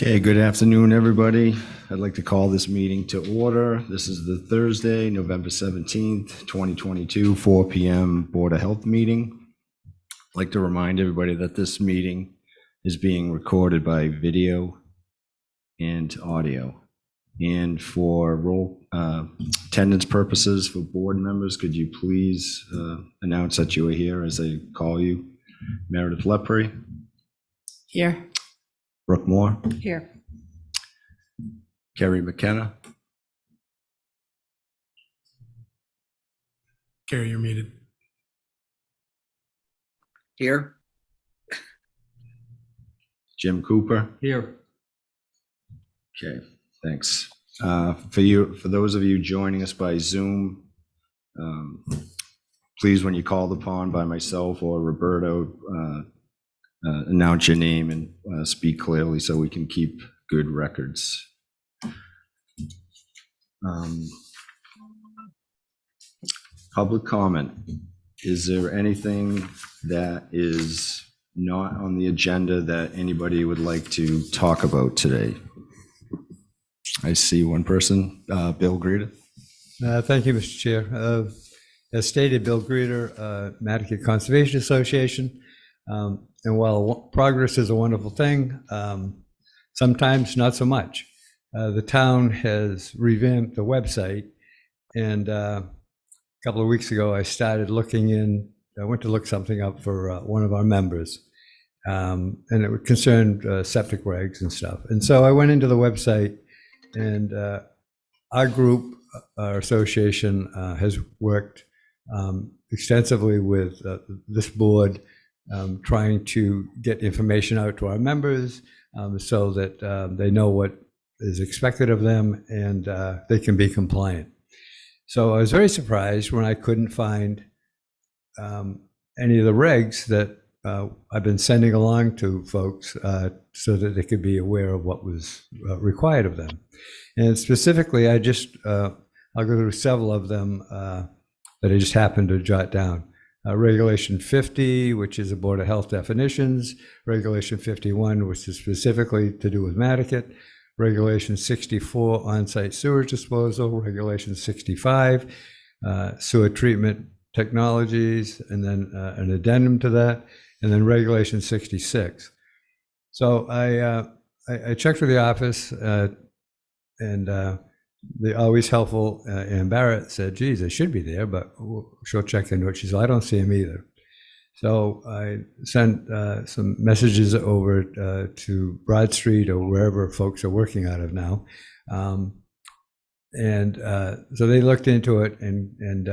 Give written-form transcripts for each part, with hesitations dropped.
Okay, good afternoon, everybody. I'd like to call this meeting to order. This is the Thursday, November 17th, 2022, 4 p.m. Board of Health meeting. I'd like to remind everybody that this meeting is being recorded by video and audio. And for attendance purposes for board members, could you please announce that you are here as I call you? Meredith Lepre. Here. Brooke Moore. Here. Kerry McKenna. Kerry, you're muted. Here. Jim Cooper. Here. Okay, thanks. For those of you joining us by Zoom, please, when you called upon by myself or Roberto, announce your name and speak clearly so we can keep good records. Public comment. Is there anything that is not on the agenda that anybody would like to talk about today? I see one person, Bill Greeter. Thank you, Mr. Chair. As stated, Bill Greeter, Nantucket Conservation Association. And while progress is a wonderful thing, sometimes not so much. The town has revamped the website, and a couple of weeks ago I started I went to look something up for one of our members, and it concerned septic regs and stuff. And so I went into the website, and our group, our association, has worked extensively with this board, trying to get information out to our members so that they know what is expected of them and they can be compliant. So I was very surprised when I couldn't find any of the regs that I've been sending along to folks so that they could be aware of what was required of them. And specifically, I'll go through several of them that I just happened to jot down. Regulation 50, which is a Board of Health definitions. Regulation 51, which is specifically to do with Nantucket. Regulation 64, on-site sewage disposal. Regulation 65, sewer treatment technologies, and then an addendum to that, and then Regulation 66. So I checked with the office, and the always helpful Ann Barrett said, geez, they should be there, but she'll check into it. She said, I don't see them either. So I sent some messages over to Broad Street or wherever folks are working out of now. So they looked into it, and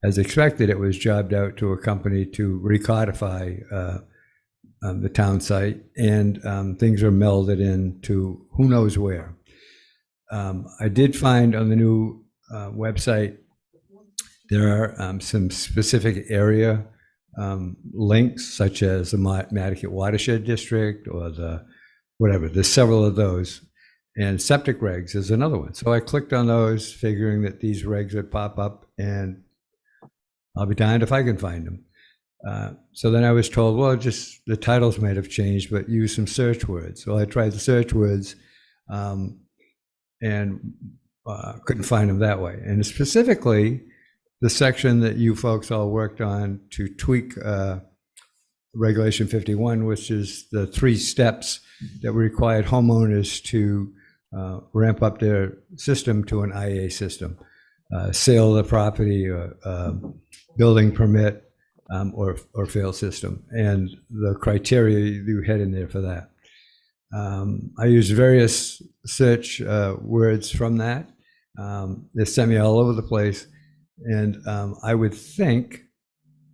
as expected, it was jobbed out to a company to recodify the town site, and things are melded into who knows where. I did find on the new website, there are some specific area links, such as the Nantucket Watershed District or there's several of those. And septic regs is another one. So I clicked on those, figuring that these regs would pop up, and I'll be darned if I can find them. So then I was told, well, just the titles might have changed, but use some search words. So I tried the search words, and couldn't find them that way. And specifically, the section that you folks all worked on to tweak Regulation 51, which is the 3 steps that required homeowners to ramp up their system to an IA system, sale of the property, building permit, or fail system, and the criteria you had in there for that. I used various search words from that. They sent me all over the place. And I would think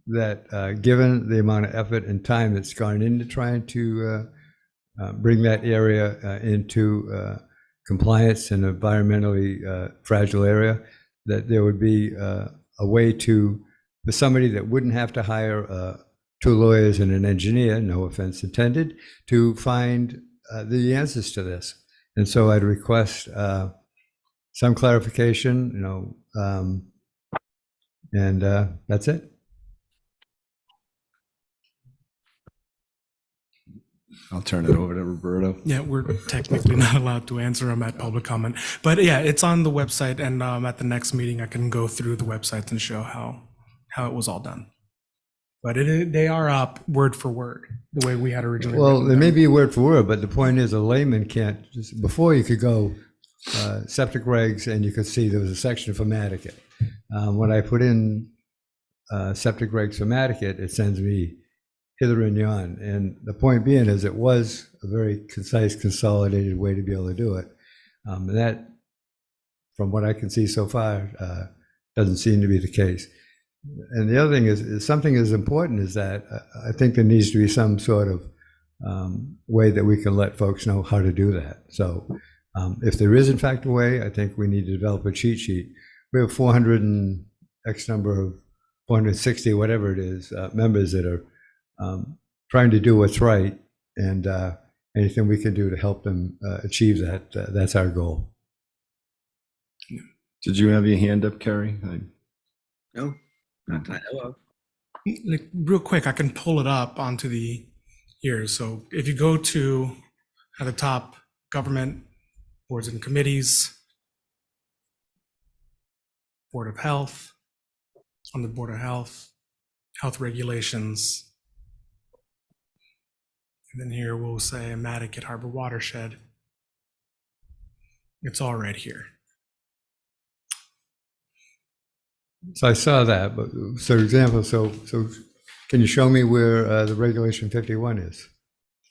that given the amount of effort and time that's gone into trying to bring that area into compliance in an environmentally fragile area, that there would be a way for somebody that wouldn't have to hire 2 lawyers and an engineer, no offense intended, to find the answers to this. And so I'd request some clarification, and that's it. I'll turn it over to Roberto. Yeah, we're technically not allowed to answer them at public comment, but yeah, it's on the website, and at the next meeting, I can go through the websites and show how it was all done. But they are up word for word, the way we had originally. Well, written they may them. be word for word, but the point is a layman can't, before you could go septic regs and you could see there was a section for Nantucket. When I put in septic regs for Nantucket, it sends me hither and yon. And the point being is it was a very concise, consolidated way to be able to do it. And that, from what I can see so far, doesn't seem to be the case. And the other thing is something as important as that, I think there needs to be some sort of way that we can let folks know how to do that. So if there is in fact a way, I think we need to develop a cheat sheet. We have 400 and X number of 460, whatever it is, members that are trying to do what's right, and anything we can do to help them achieve that, that's our goal. Did you have your hand up, Kerry? No, not that I know of. Like, real quick, I can pull it up onto the here. So if you go to at the top, government, boards and committees, Board of Health, on the Board of Health, health regulations. And then here we'll say Nantucket Harbor Watershed. It's all right here. So I saw that, but so example, so can you show me where the regulation 51 is?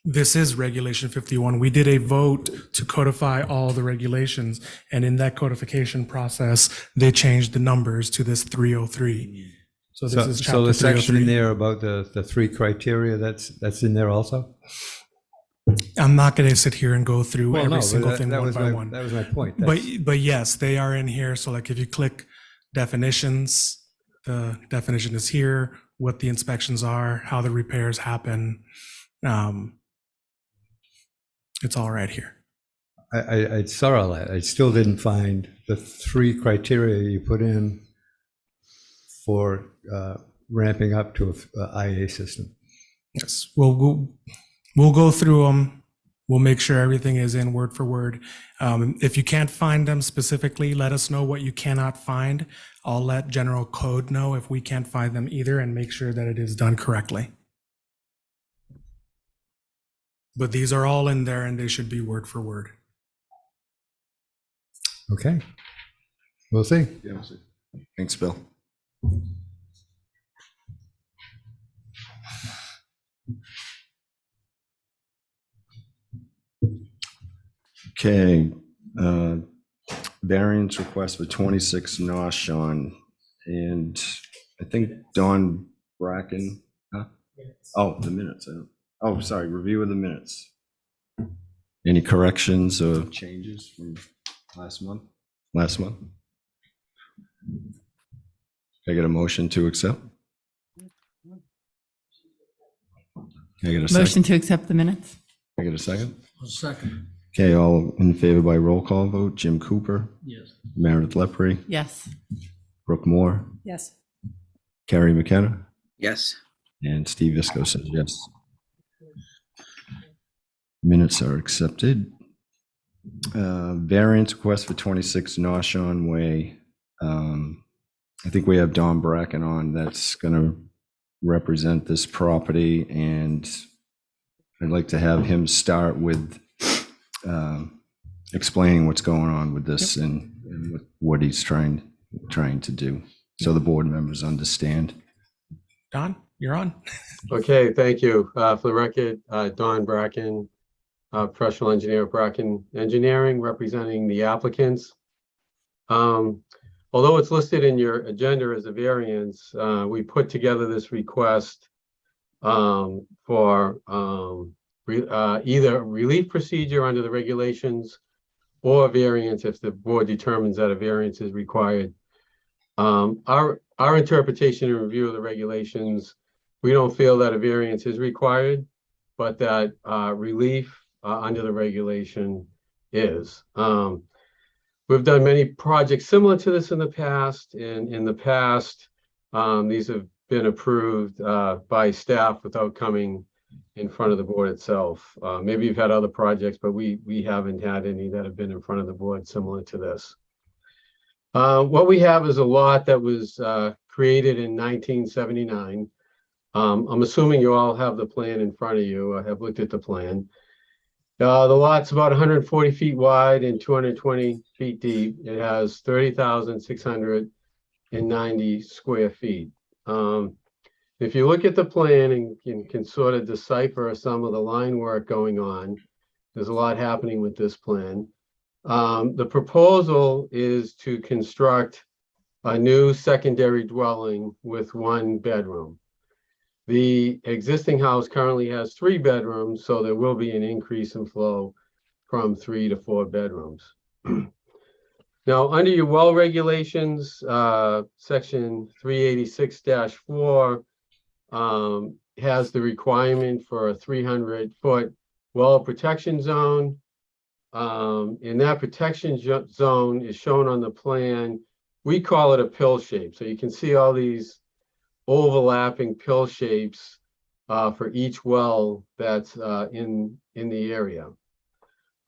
This is Regulation 51. We did a vote to codify all the regulations, and in that codification process, they changed the numbers to this 303. So this is chapter So the section 303. in there about the three criteria, that's in there also? I'm not going to sit here and go through Well, no, every but single thing that one was by my, one. that was my point. But yes, they are in here. So like if you click definitions, the definition is here, what the inspections are, how the repairs happen. It's all right here. I saw all that. I still didn't find the three criteria you put in for ramping up to a IA system. Yes, we'll go through them. We'll make sure everything is in word for word. If you can't find them specifically, let us know what you cannot find. I'll let general code know if we can't find them either, and make sure that it is done correctly. But these are all in there and they should be word for word. Okay. We'll see. Yeah. Thanks, Bill. Okay, variance request for 26 North Shore, and I think Don Bracken, huh? Oh, the minutes. Oh, sorry, review of the minutes. Any corrections or changes from last month? Can I get a motion to accept? Can I get a second? Motion to accept the minutes? Can I get a second? Second. Okay, all in favor by roll call vote. Jim Cooper, Yes. Meredith Lepre, Yes. Brooke Moore, Yes. Carrie McKenna, Yes. and Steve Visco says yes. Minutes are accepted. Variance request for 26 North Shore Way. I think we have Don Bracken on that's going to represent this property, and I'd like to have him start with explaining what's going on with this and what he's trying to do, so the board members understand. Don, you're on. Okay, thank you. For the record, Don Bracken, professional engineer, Bracken Engineering, representing the applicants. Although it's listed in your agenda as a variance, we put together this request for either relief procedure under the regulations or variance if the board determines that a variance is required. Our interpretation and review of the regulations, we don't feel that a variance is required, but that relief under the regulation is. We've done many projects similar to this in the past, and in the past, these have been approved by staff without coming in front of the board itself. Maybe you've had other projects, but we haven't had any that have been in front of the board similar to this. What we have is a lot that was created in 1979. I'm assuming you all have the plan in front of you. I have looked at the plan. The lot's about 140 feet wide and 220 feet deep. It has 30,690 square feet. If you look at the plan and can sort of decipher some of the line work going on, there's a lot happening with this plan. The proposal is to construct a new secondary dwelling with 1 bedroom. The existing house currently has 3 bedrooms, so there will be an increase in flow from 3 to 4 bedrooms. Now, under your well regulations, section 386-4 has the requirement for a 300-foot well protection zone. And that protection zone is shown on the plan. We call it a pill shape. So you can see all these overlapping pill shapes for each well that's in the area.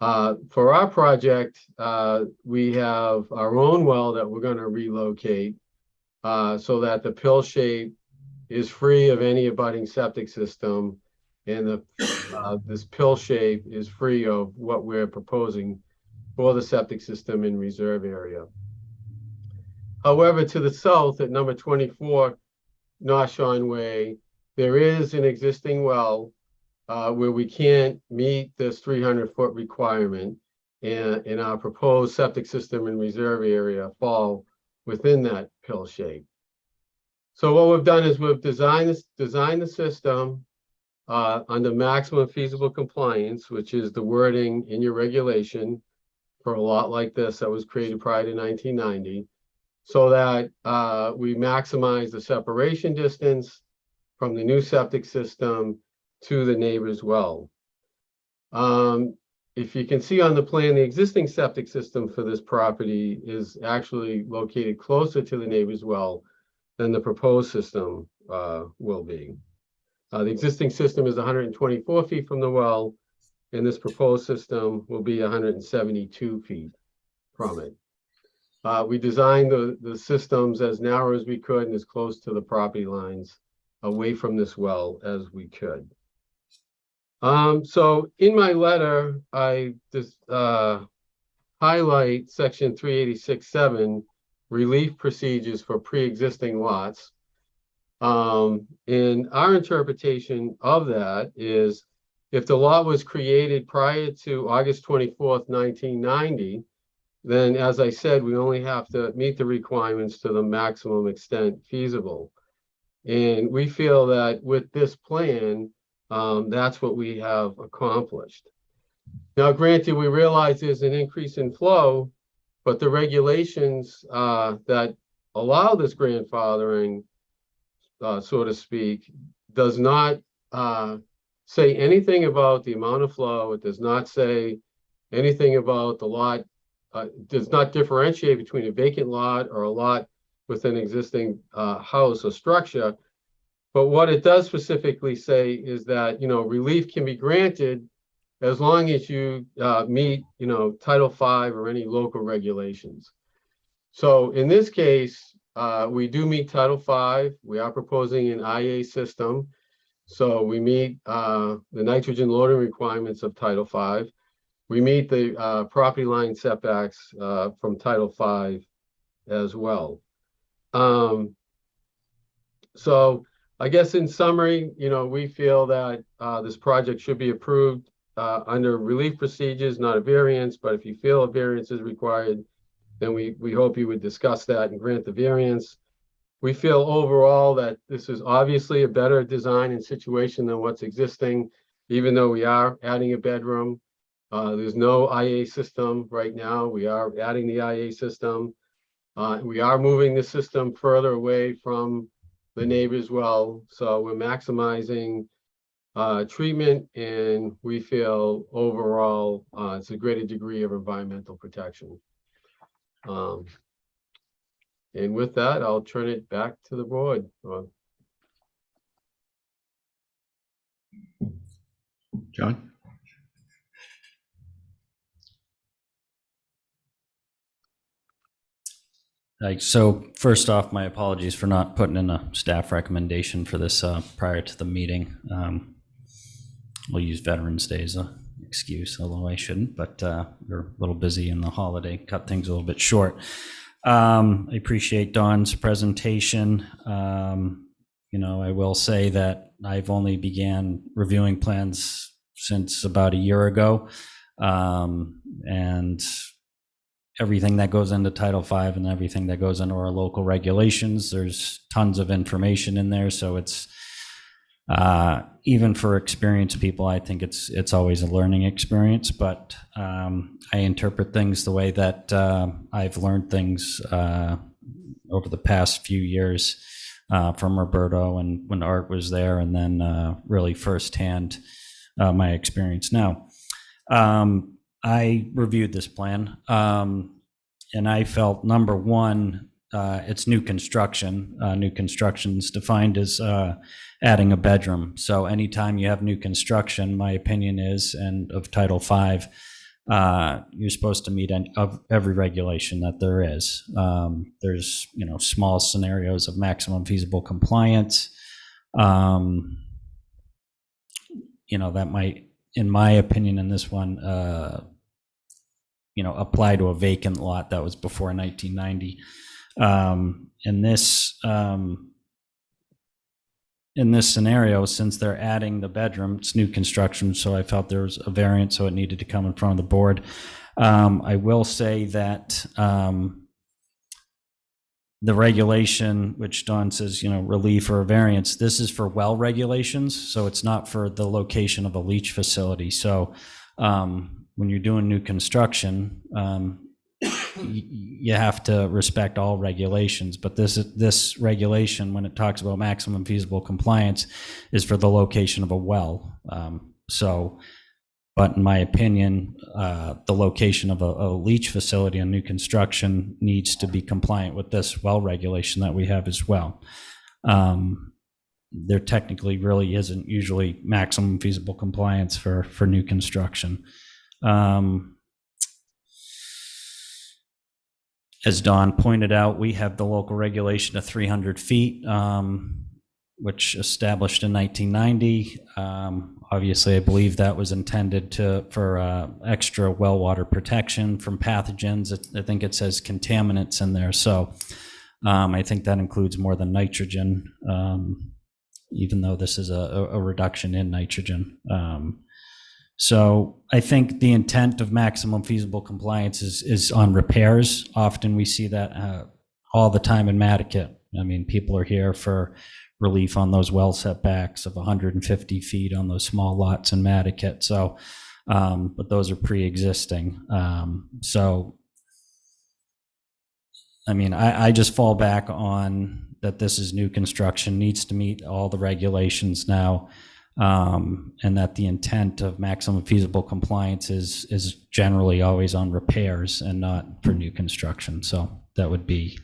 For our project, we have our own well that we're going to relocate so that the pill shape is free of any abutting septic system, and this pill shape is free of what we're proposing for the septic system in reserve area. However, to the south at number 24 North Shore Way, there is an existing well where we can't meet this 300-foot requirement, and our proposed septic system in reserve area fall within that pill shape. So what we've done is we've designed the system under maximum feasible compliance, which is the wording in your regulation for a lot like this that was created prior to 1990, so that we maximize the separation distance from the new septic system to the neighbor's well. If you can see on the plan, the existing septic system for this property is actually located closer to the neighbor's well than the proposed system will be. The existing system is 124 feet from the well, and this proposed system will be 172 feet from it. We designed the systems as narrow as we could and as close to the property lines away from this well as we could. So in my letter, I just highlight section 386-7, relief procedures for pre-existing lots. And our interpretation of that is, if the lot was created prior to August 24th, 1990, then, as I said, we only have to meet the requirements to the maximum extent feasible. And we feel that with this plan, that's what we have accomplished. Now, granted, we realize there's an increase in flow, but the regulations that allow this grandfathering, so to speak, does not say anything about the amount of flow. It does not say anything about the lot, does not differentiate between a vacant lot or a lot with an existing house or structure. But what it does specifically say is that, relief can be granted as long as you meet, Title V or any local regulations. So in this case, we do meet Title V. We are proposing an IA system. So we meet the nitrogen loading requirements of Title V. We meet the property line setbacks from Title V as well. So I guess in summary, we feel that this project should be approved under relief procedures, not a variance. But if you feel a variance is required, then we hope you would discuss that and grant the variance. We feel overall that this is obviously a better design and situation than what's existing, even though we are adding a bedroom. There's no IA system right now. We are adding the IA system. We are moving the system further away from the neighbor's well. So we're maximizing treatment, and we feel overall it's a greater degree of environmental protection. And with that, I'll turn it back to the board. John? So first off, my apologies for not putting in a staff recommendation for this prior to the meeting. We'll use Veterans Day as an excuse, although I shouldn't, but we're a little busy in the holiday, cut things a little bit short. I appreciate Dawn's presentation. I will say that I've only began reviewing plans since about a year ago. And everything that goes into Title V and everything that goes into our local regulations, there's tons of information in there. So it's, even for experienced people, I think it's always a learning experience, but I interpret things the way that I've learned things over the past few years from Roberto and when Art was there, and then really firsthand my experience now. I reviewed this plan, and I felt, number one, it's new construction. New construction is defined as adding a bedroom. So anytime you have new construction, my opinion is, and of Title V, you're supposed to meet every regulation that there is. There's, small scenarios of maximum feasible compliance. That might, in my opinion, in this one, apply to a vacant lot that was before 1990. In this scenario, since they're adding the bedroom, it's new construction, so I felt there was a variance, so it needed to come in front of the board. I will say that the regulation, which Dawn says, relief or a variance, this is for well regulations, so it's not for the location of a leach facility. So when you're doing new construction, you have to respect all regulations, but this regulation, when it talks about maximum feasible compliance, is for the location of a well. But in my opinion, the location of a leach facility on new construction needs to be compliant with this well regulation that we have as well. There technically really isn't usually maximum feasible compliance for new construction. As Don pointed out, we have the local regulation of 300 feet, which established in 1990. Obviously, I believe that was intended for extra well water protection from pathogens. I think it says contaminants in there. So I think that includes more than nitrogen, even though this is a reduction in nitrogen. So I think the intent of maximum feasible compliance is on repairs. Often we see that all the time in Nantucket. I mean, people are here for relief on those well setbacks of 150 feet on those small lots in Nantucket. So, but those are pre-existing. So, I mean, I just fall back on that this is new construction, needs to meet all the regulations now. And that the intent of maximum feasible compliance is generally always on repairs and not for new construction. So that would be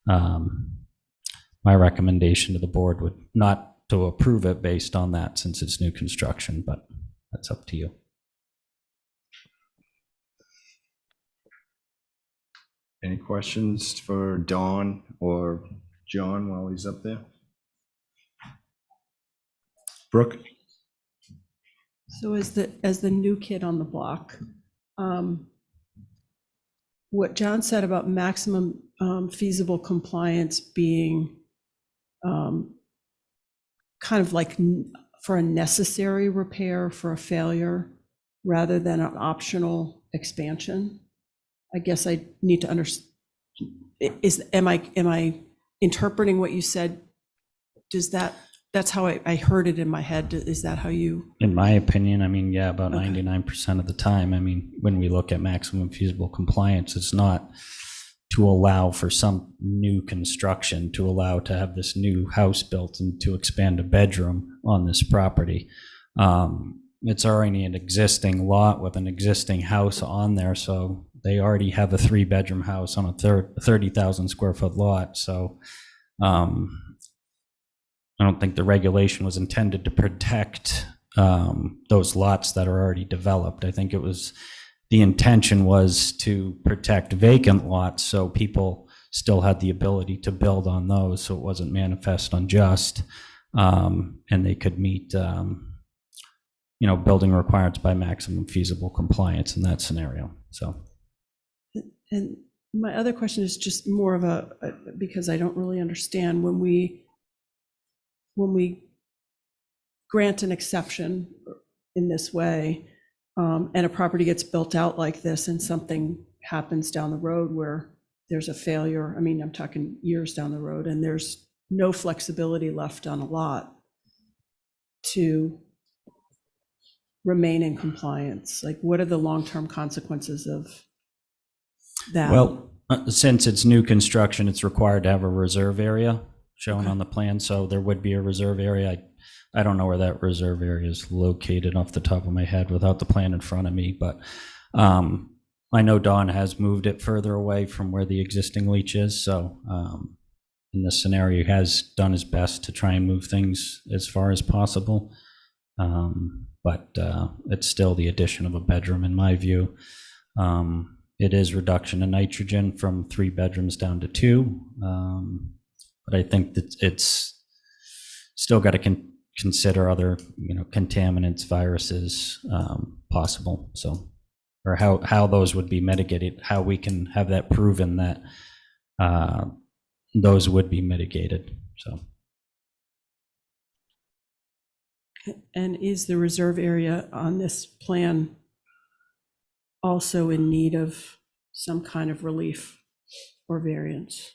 my recommendation to the board, would not to approve it based on that, since it's new construction, but that's up to you. Any questions for Dawn or John while he's up there? Brooke? So as the new kid on the block, what John said about maximum feasible compliance being kind of like for a necessary repair for a failure rather than an optional expansion. I guess I need to understand, am I interpreting what you said? That's how I heard it in my head. Is that how you? In my opinion, I mean, yeah, about 99% of the time. I mean, when we look at maximum feasible compliance, it's not to allow for some new construction, to allow to have this new house built and to expand a bedroom on this property. It's already an existing lot with an existing house on there, so they already have a 3-bedroom house on a 30,000 square foot lot. So I don't think the regulation was intended to protect those lots that are already developed. I think the intention was to protect vacant lots so people still had the ability to build on those, so it wasn't manifest unjust, and they could meet building requirements by maximum feasible compliance in that scenario. So, And my other question is just more of because I don't really understand when we grant an exception in this way, and a property gets built out like this and something happens down the road where there's a failure. I mean, I'm talking years down the road, and there's no flexibility left on a lot to remain in compliance. Like, what are the long-term consequences of that? well, since it's new construction, it's required to have a reserve area shown on the plan. So there would be a reserve area. I don't know where that reserve area is located off the top of my head without the plan in front of me, but I know Don has moved it further away from where the existing leach is. So in this scenario, he has done his best to try and move things as far as possible. But it's still the addition of a bedroom in my view. It is reduction in nitrogen from 3 bedrooms down to 2. But I think that it's still got to consider other, contaminants, viruses possible. So, or how those would be mitigated, how we can have that proven that those would be mitigated. So. And is the reserve area on this plan also in need of some kind of relief or variance?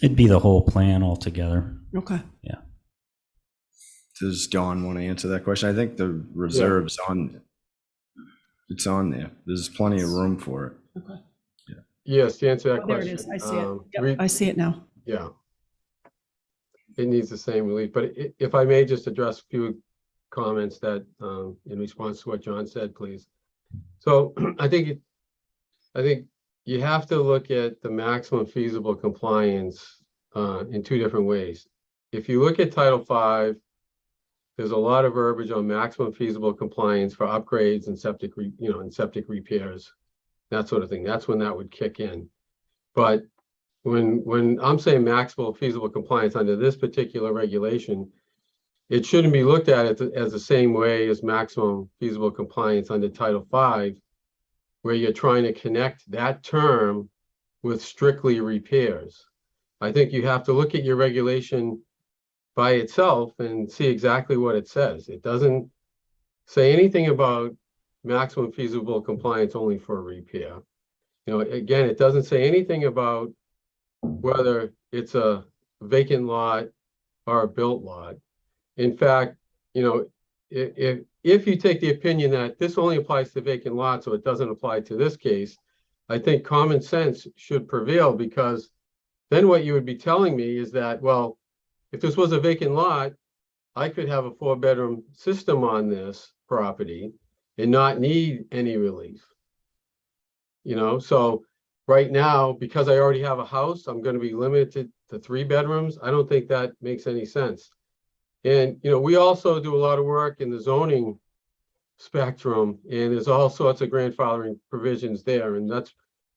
It'd be the whole plan altogether. Okay. Yeah. Does Dawn want to answer that question? I think the reserve's it's on there. There's plenty of room for it. Okay. Yes, to answer that Oh, there it question. is. I see it. Yep, I see it now. Yeah. It needs the same relief, but if I may just address a few comments that, in response to what John said, please. So I think you have to look at the maximum feasible compliance in 2 different ways. If you look at Title V, there's a lot of verbiage on maximum feasible compliance for upgrades and septic repairs, that sort of thing. That's when that would kick in. But when I'm saying maximal feasible compliance under this particular regulation, it shouldn't be looked at as the same way as maximum feasible compliance under Title V, where you're trying to connect that term with strictly repairs. I think you have to look at your regulation by itself and see exactly what it says. It doesn't say anything about maximum feasible compliance only for a repair. Again, it doesn't say anything about whether it's a vacant lot or a built lot. In fact, if you take the opinion that this only applies to vacant lots, so it doesn't apply to this case, I think common sense should prevail, because then what you would be telling me is that, well, if this was a vacant lot, I could have a 4-bedroom system on this property and not need any relief. So right now, because I already have a house, I'm going to be limited to 3 bedrooms. I don't think that makes any sense. And, we also do a lot of work in the zoning spectrum, and there's all sorts of grandfathering provisions there. And that's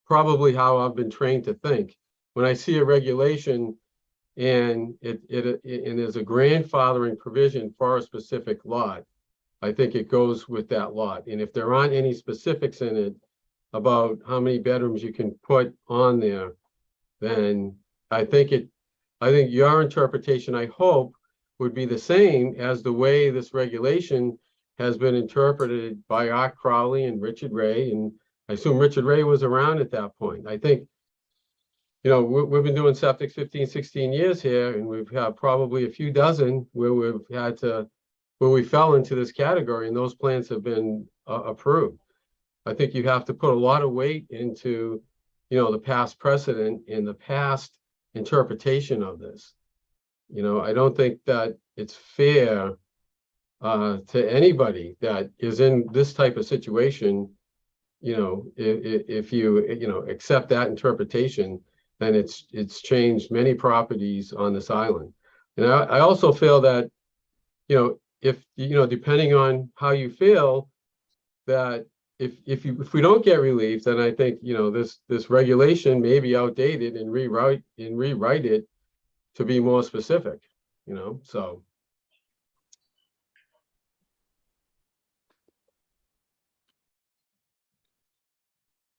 probably how I've been trained to think. When I see a regulation and there's a grandfathering provision for a specific lot, I think it goes with that lot. And if there aren't any specifics in it about how many bedrooms you can put on there, then I think your interpretation, I hope, would be the same as the way this regulation has been interpreted by Art Crowley and Richard Ray. And I assume Richard Ray was around at that point. I think, we've been doing septic 15, 16 years here, and we've had probably a few dozen where we fell into this category, and those plans have been approved. I think you have to put a lot of weight into, the past precedent and the past interpretation of this. I don't think that it's fair to anybody that is in this type of situation. If you accept that interpretation, then it's changed many properties on this island. And I also feel that, if, depending on how you feel, that if we don't get relief, then I think, this regulation may be outdated and rewrite it to be more specific, so.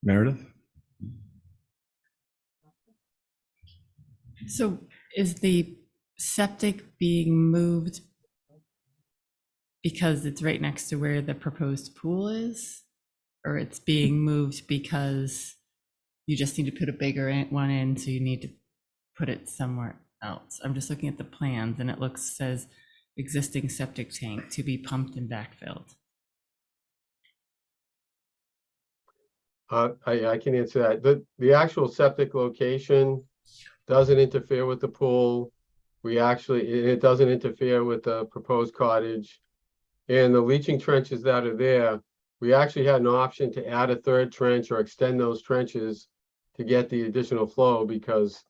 Meredith? So is the septic being moved because it's right next to where the proposed pool is? Or it's being moved because you just need to put a bigger one in, so you need to put it somewhere else? I'm just looking at the plans and it says existing septic tank to be pumped and backfilled. I can answer that. The actual septic location doesn't interfere with the pool. It doesn't interfere with the proposed cottage. And the leaching trenches that are there, we actually had an option to add a third trench or extend those trenches to get the additional flow because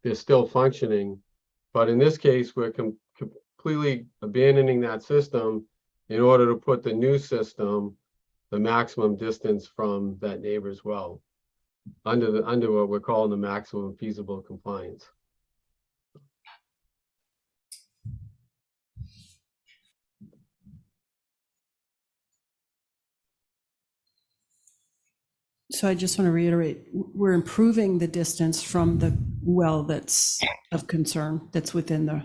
they're still functioning. But in this case, we're completely abandoning that system in order to put the new system the maximum distance from that neighbor's well, under what we're calling the maximum feasible compliance. So I just want to reiterate, we're improving the distance from the well that's of concern, that's within the,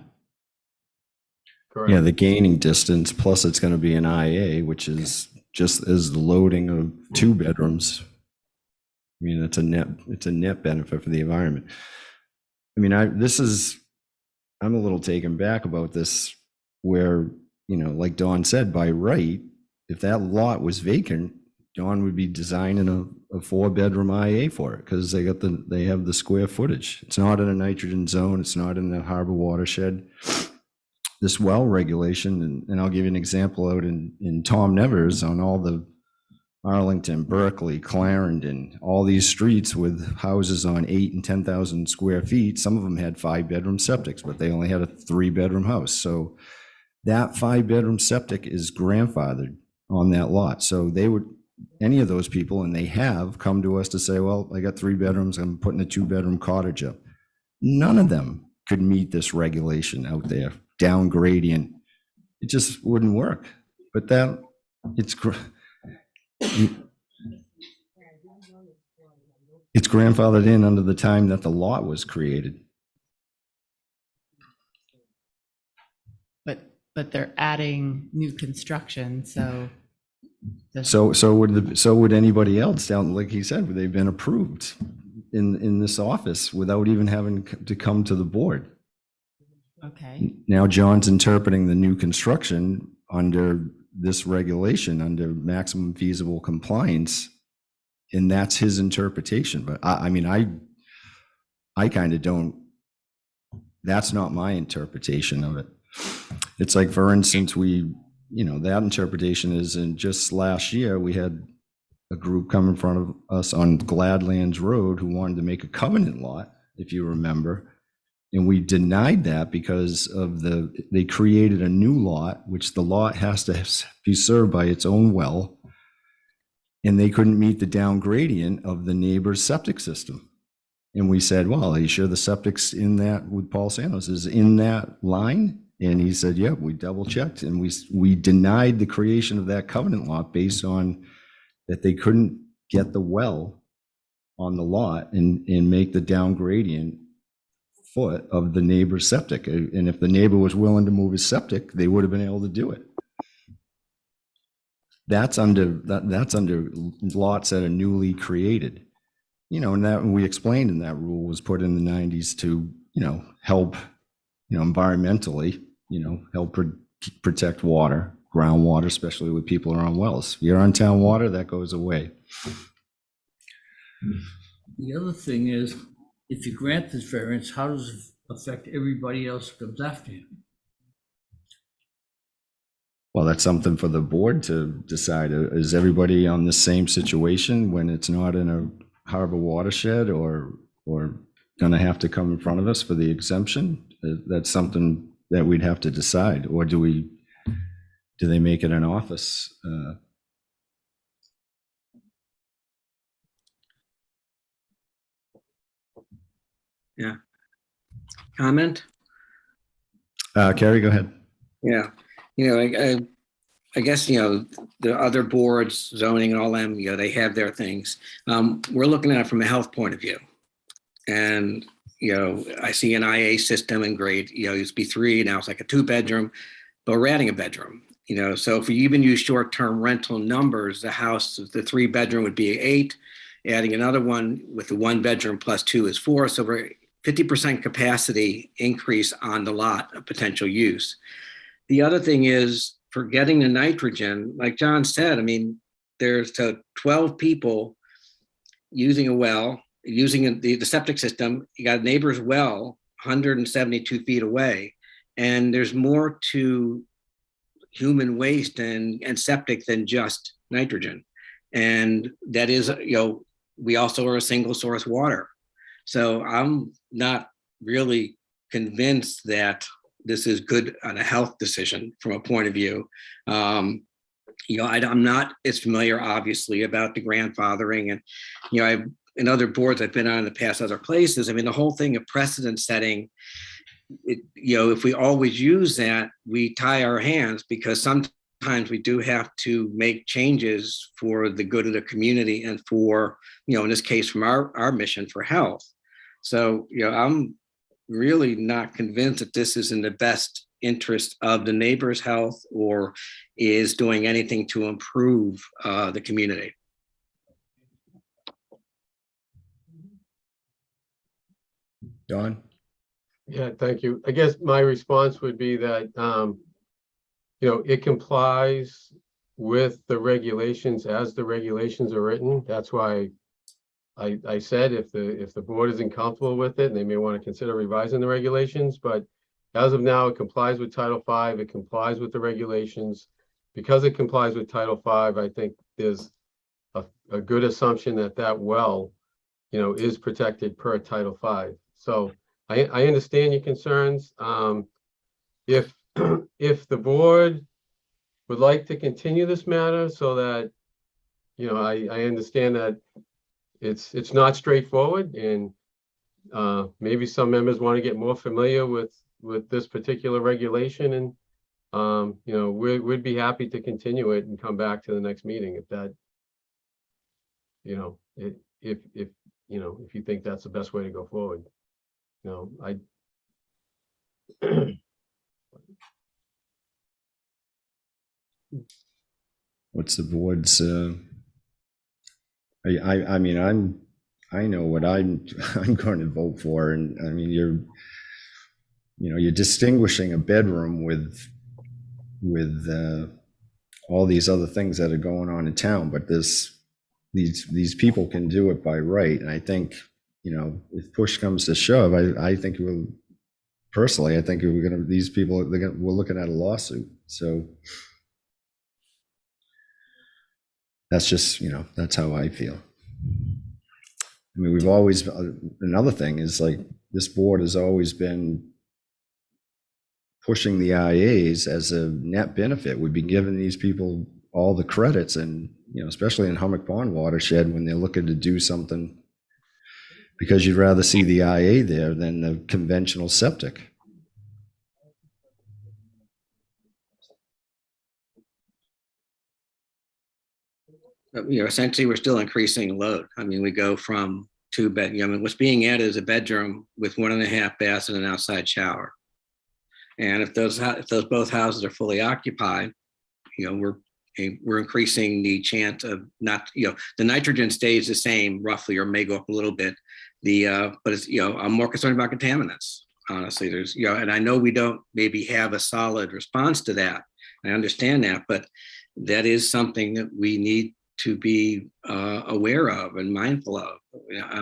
Correct. Yeah, the gaining distance, plus it's going to be an IA, which is just as the loading of 2 bedrooms. I mean, it's a net benefit for the environment. I mean, I'm a little taken back about this where, like Dawn said, by right, if that lot was vacant, Dawn would be designing a 4-bedroom IA for it because they have the square footage. It's not in a nitrogen zone. It's not in the harbor watershed. This well regulation, and I'll give you an example out in Tom Nevers on all the Arlington, Berkeley, Clarendon, all these streets with houses on 8 and 10,000 square feet. Some of them had 5-bedroom septics, but they only had a 3-bedroom house. So that 5-bedroom septic is grandfathered on that lot. So any of those people, and they have come to us to say, well, I got 3 bedrooms, I'm putting a 2-bedroom cottage up. None of them could meet this regulation out there, down gradient. It just wouldn't work. But it's grandfathered in under the time that the lot was created. But they're adding new construction, so. So would anybody else down, like he said, they've been approved in this office without even having to come to the board. Okay. Now John's interpreting the new construction under this regulation, under maximum feasible compliance, and that's his interpretation. But I mean, I kind of don't, that's not my interpretation of it. It's like, for instance, that interpretation is in just last year, we had a group come in front of us on Gladlands Road who wanted to make a covenant lot, if you remember. And we denied that because they created a new lot, which the lot has to be served by its own well. And they couldn't meet the down gradient of the neighbor's septic system. And we said, well, are you sure the septic's in that, with Paul Santos, is in that line? And he said, yeah, we double checked. And we denied the creation of that covenant lot based on that they couldn't get the well on the lot and make the down gradient foot of the neighbor's septic. And if the neighbor was willing to move his septic, they would have been able to do it. That's under lots that are newly created, and that we explained in that rule was put in the 90s to, help, environmentally, help protect water, groundwater, especially with people who are on wells. If you're on town water, that goes away. The other thing is, if you grant this variance, how does it affect everybody else who comes after you? Well, that's something for the board to decide. Is everybody on the same situation when it's not in a harbor watershed or going to have to come in front of us for the exemption? That's something that we'd have to decide. Or do we do they make it an office? Comment? Carrie, go ahead. Yeah. I guess, the other boards, zoning and all them, they have their things. We're looking at it from a health point of view. And, I see an IA system in grade, it used to be 3, now it's like a 2-bedroom, but we're adding a bedroom, so if we even use short-term rental numbers, the house, the 3-bedroom would be 8, adding another one with the 1-bedroom plus 2 is 4. So we're 50% capacity increase on the lot of potential use. The other thing is forgetting the nitrogen, like John said, I mean, there's 12 people using a well, using the septic system. You got a neighbor's well 172 feet away, and there's more to human waste and septic than just nitrogen. And that is, we also are a single source water. So I'm not really convinced that this is good on a health decision from a point of view. I'm not as familiar, obviously, about the grandfathering, and in other boards I've been on in the past, other places. I mean, the whole thing of precedent setting. If we always use that, we tie our hands, because sometimes we do have to make changes for the good of the community and for, in this case, from our mission for health. So, I'm really not convinced that this is in the best interest of the neighbor's health or is doing anything to improve the community. Don? Yeah, thank you. I guess my response would be that, it complies with the regulations as the regulations are written. That's why I said if the board isn't comfortable with it, they may want to consider revising the regulations. But as of now, it complies with Title V. It complies with the regulations. Because it complies with Title V, I think there's a good assumption that well, is protected per Title V. So I understand your concerns. If the board would like to continue this matter so that, I understand that it's not straightforward, and maybe some members want to get more familiar with this particular regulation, and we'd be happy to continue it and come back to the next meeting if that, if you think that's the best way to go forward. What's the board's, I mean, I know what I'm going to vote for. And I mean, you're distinguishing a bedroom with all these other things that are going on in town, but these people can do it by right. And I think, if push comes to shove, I think personally, I think these people, we're looking at a lawsuit. So that's just, that's how I feel. I mean, we've always, another thing is, like, this board has always been pushing the IAs as a net benefit. We'd be giving these people all the credits, and, especially in Hummock Pond watershed, when they're looking to do something, because you'd rather see the IA there than the conventional septic. Essentially, we're still increasing load. I mean, we go from 2 bed. What's being added is a bedroom with 1.5 baths and an outside shower. And if those both houses are fully occupied, we're increasing the chance of not. The nitrogen stays the same roughly, or may go up a little bit. But it's I'm more concerned about contaminants. Honestly, there's and I know we don't maybe have a solid response to that. I understand that, but that is something that we need to be aware of and mindful of.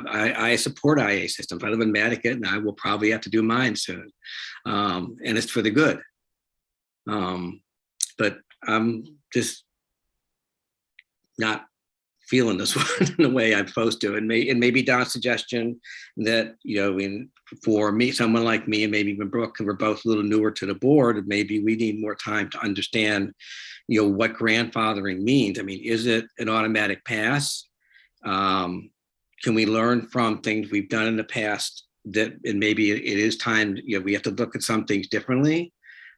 I support IA systems. I live in Nantucket, and I will probably have to do mine soon. And it's for the good. But I'm just not feeling this one in the way I'm supposed to. And maybe Don's suggestion that, for me, someone like me, and maybe even Brooke, we're both a little newer to the board, maybe we need more time to understand, what grandfathering means. I mean, is it an automatic pass? Can we learn from things we've done in the past and maybe it is time, we have to look at some things differently.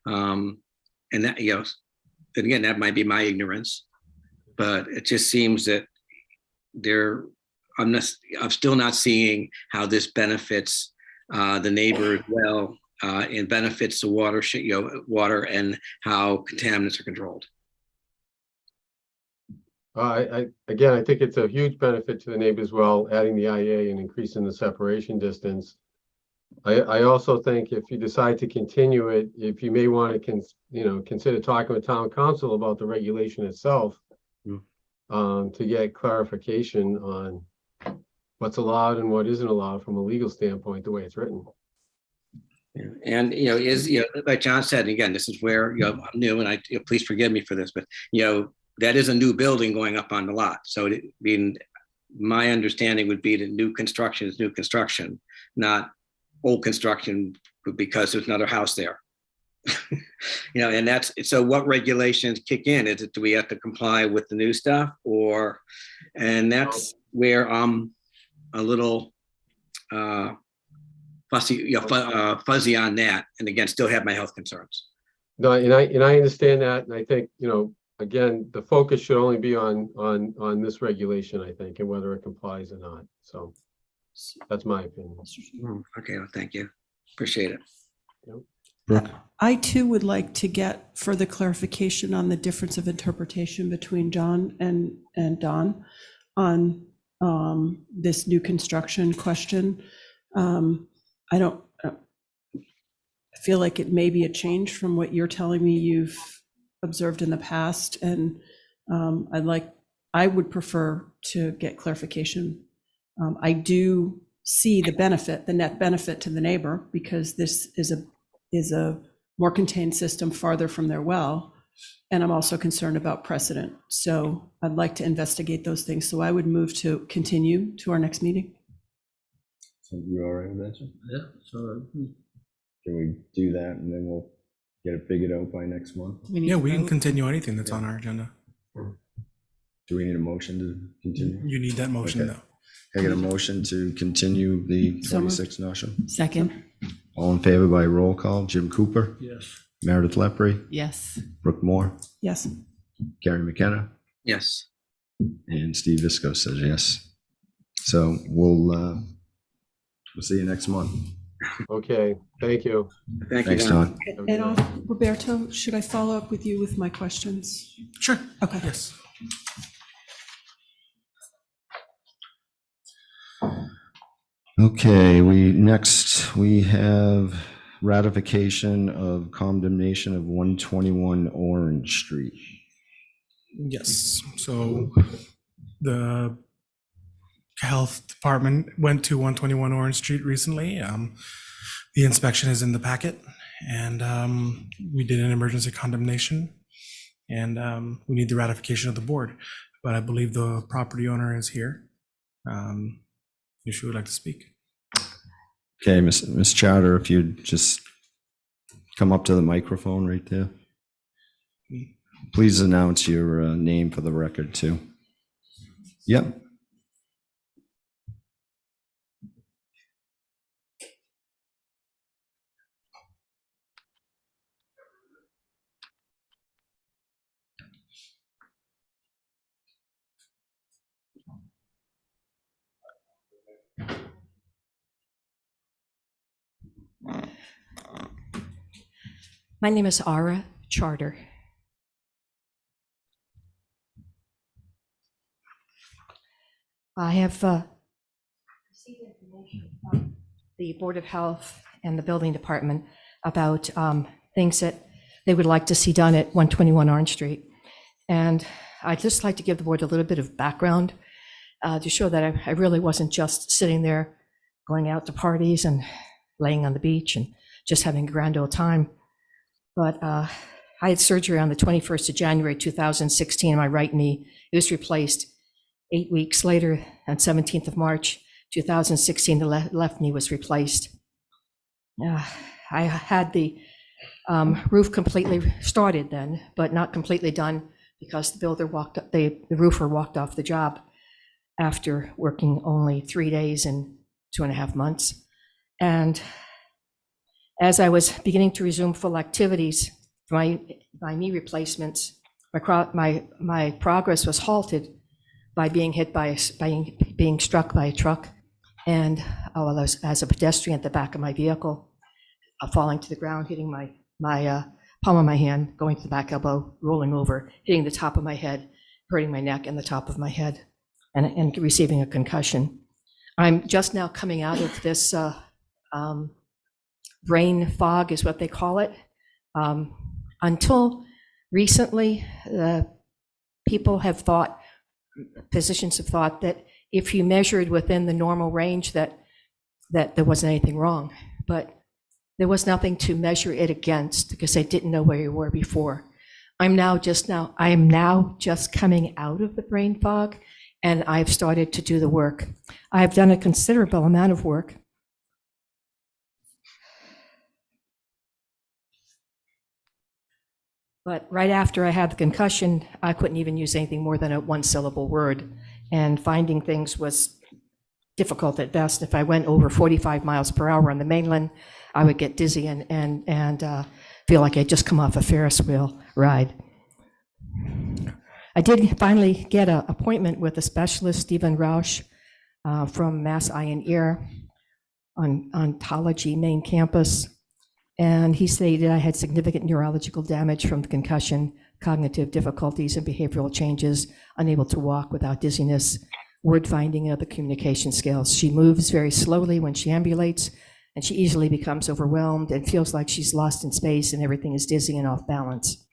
And that, and again, that might be my ignorance, but it just seems that I'm still not seeing how this benefits the neighbor as well, and benefits the water and how contaminants are controlled. I think it's a huge benefit to the neighbor as well, adding the IA and increasing the separation distance. I also think if you decide to continue it, if you may want to consider talking with town council about the regulation itself, to get clarification on what's allowed and what isn't allowed from a legal standpoint, the way it's written. And, like John said, again, this is where, I'm new, and please forgive me for this, but, that is a new building going up on the lot. So my understanding would be that new construction is new construction, not old construction because there's another house there. And that's, so what regulations kick in? Is it, do we have to comply with the new stuff, and that's where I'm a little fuzzy on that. And again, still have my health concerns. No, and I understand that. And I think, again, the focus should only be on this regulation, I think, and whether it complies or not. So that's my opinion. Okay, well, thank you. Appreciate it. Brooke? I too would like to get further clarification on the difference of interpretation between John and Don on this new construction question. I feel like it may be a change from what you're telling me you've observed in the past, and I would prefer to get clarification. I do see the net benefit to the neighbor, because this is a more contained system farther from their well, and I'm also concerned about precedent. So I'd like to investigate those things. So I would move to continue to our next meeting. So you all right with that, Jim? Yeah, so Can we do that and then we'll get it figured out by next month? Yeah, we can continue anything that's on our agenda. Do we need a motion to continue? You need that motion, Okay. though. Can I get a motion to continue the So moved. 26th notion? Second, All in favor by roll call? Jim Cooper, yes. Meredith Lepre, yes. Brooke Moore, Yes. Gary McKenna, Yes. and Steve Visco says yes. So we'll see you next month. Okay, thank you. Thank you, Thanks, Don. Don. And Roberto, should I follow up with you with my questions? Sure. Okay. Yes. Okay, we have ratification of condemnation of 121 Orange Street. Yes. So the health department went to 121 Orange Street recently. The inspection is in the packet, and we did an emergency condemnation, and we need the ratification of the board. But I believe the property owner is here. If she would like to speak. Okay, Miss Chowder, if you'd just come up to the microphone right there. Please announce your name for the record, too. Yep. My name is Ara Charter. I have received information from the Board of Health and the Building Department about things that they would like to see done at 121 Orange Street. And I'd just like to give the board a little bit of background to show that I really wasn't just sitting there going out to parties and laying on the beach and just having a grand old time. But I had surgery on the 21st of January, 2016, in my right knee. It was replaced. 8 weeks later, on 17th of March, 2016, the left knee was replaced. I had the roof completely started then, but not completely done because the roofer walked off the job after working only 3 days and 2.5 months. And as I was beginning to resume full activities, my knee replacements, my progress was halted by being being struck by a truck, and as a pedestrian at the back of my vehicle, falling to the ground, hitting my palm of my hand, going to the back elbow, rolling over, hitting the top of my head, hurting my neck and the top of my head, and receiving a concussion. I'm just now coming out of this brain fog, is what they call it. Until recently, physicians have thought that if you measured within the normal range that there wasn't anything wrong, but there was nothing to measure it against because they didn't know where you were before. I am now just coming out of the brain fog, and I've started to do the work. I've done a considerable amount of work. But right after I had the concussion, I couldn't even use anything more than a one-syllable word, and finding things was difficult at best. If I went over 45 miles per hour on the mainland, I would get dizzy and feel like I'd just come off a Ferris wheel ride. I did finally get an appointment with a specialist, Stephen Rausch, from Mass Eye and Ear on Ontology main campus. And he stated I had significant neurological damage from the concussion, cognitive difficulties and behavioral changes, unable to walk without dizziness, word finding and other communication skills. She moves very slowly when she ambulates, and she easily becomes overwhelmed and feels like she's lost in space and everything is dizzy and off balance.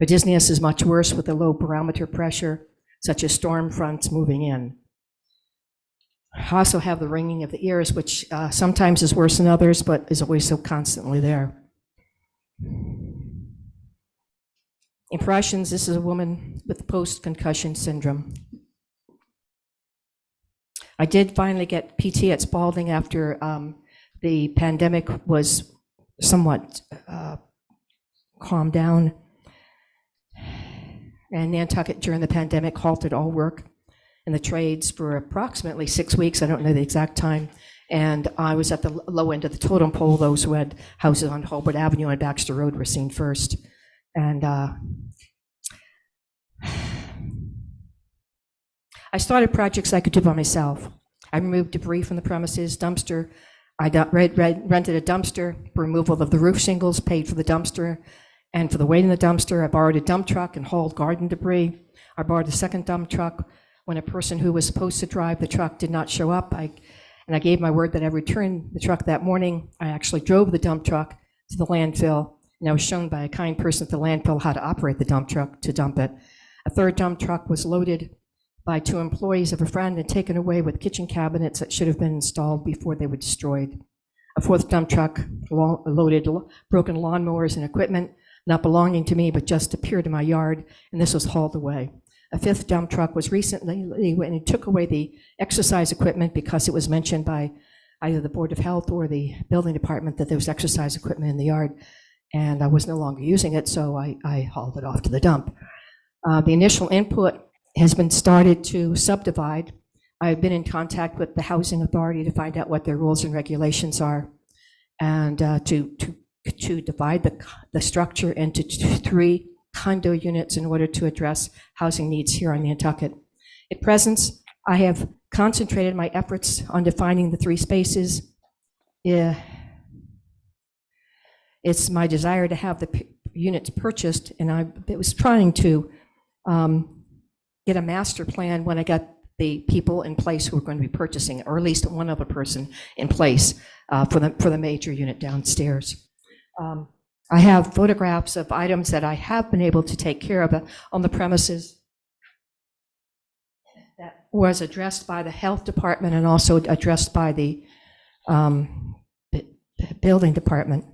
Her dizziness is much worse with the low barometer pressure, such as storm fronts moving in. I also have the ringing of the ears, which sometimes is worse than others, but is always so constantly there. Impressions, this is a woman with post-concussion syndrome. I did finally get PT at Spalding after the pandemic was somewhat calmed down. And Nantucket during the pandemic halted all work in the trades for approximately 6 weeks. I don't know the exact time. And I was at the low end of the totem pole. Those who had houses on Holbert Avenue and Baxter Road were seen first. And I started projects I could do by myself. I removed debris from the premises, dumpster. I rented a dumpster for removal of the roof shingles, paid for the dumpster, and for the weight in the dumpster. I borrowed a dump truck and hauled garden debris. I borrowed a second dump truck when a person who was supposed to drive the truck did not show up. And I gave my word that I returned the truck that morning. I actually drove the dump truck to the landfill, and I was shown by a kind person at the landfill how to operate the dump truck to dump it. A third dump truck was loaded by 2 employees of a friend and taken away with kitchen cabinets that should have been installed before they were destroyed. A fourth dump truck loaded broken lawnmowers and equipment not belonging to me, but just appeared in my yard, and this was hauled away. A fifth dump truck was recently, when it took away the exercise equipment because it was mentioned by either the Board of Health or the building department that there was exercise equipment in the yard, and I was no longer using it, so I hauled it off to the dump. The initial input has been started to subdivide. I've been in contact with the Housing Authority to find out what their rules and regulations are, and to divide the structure into 3 condo units in order to address housing needs here on Nantucket. At present, I have concentrated my efforts on defining the 3 spaces. It's my desire to have the units purchased, and I was trying to get a master plan when I got the people in place who are going to be purchasing, or at least one other person in place for the major unit downstairs. I have photographs of items that I have been able to take care of on the premises that was addressed by the health department and also addressed by the building department.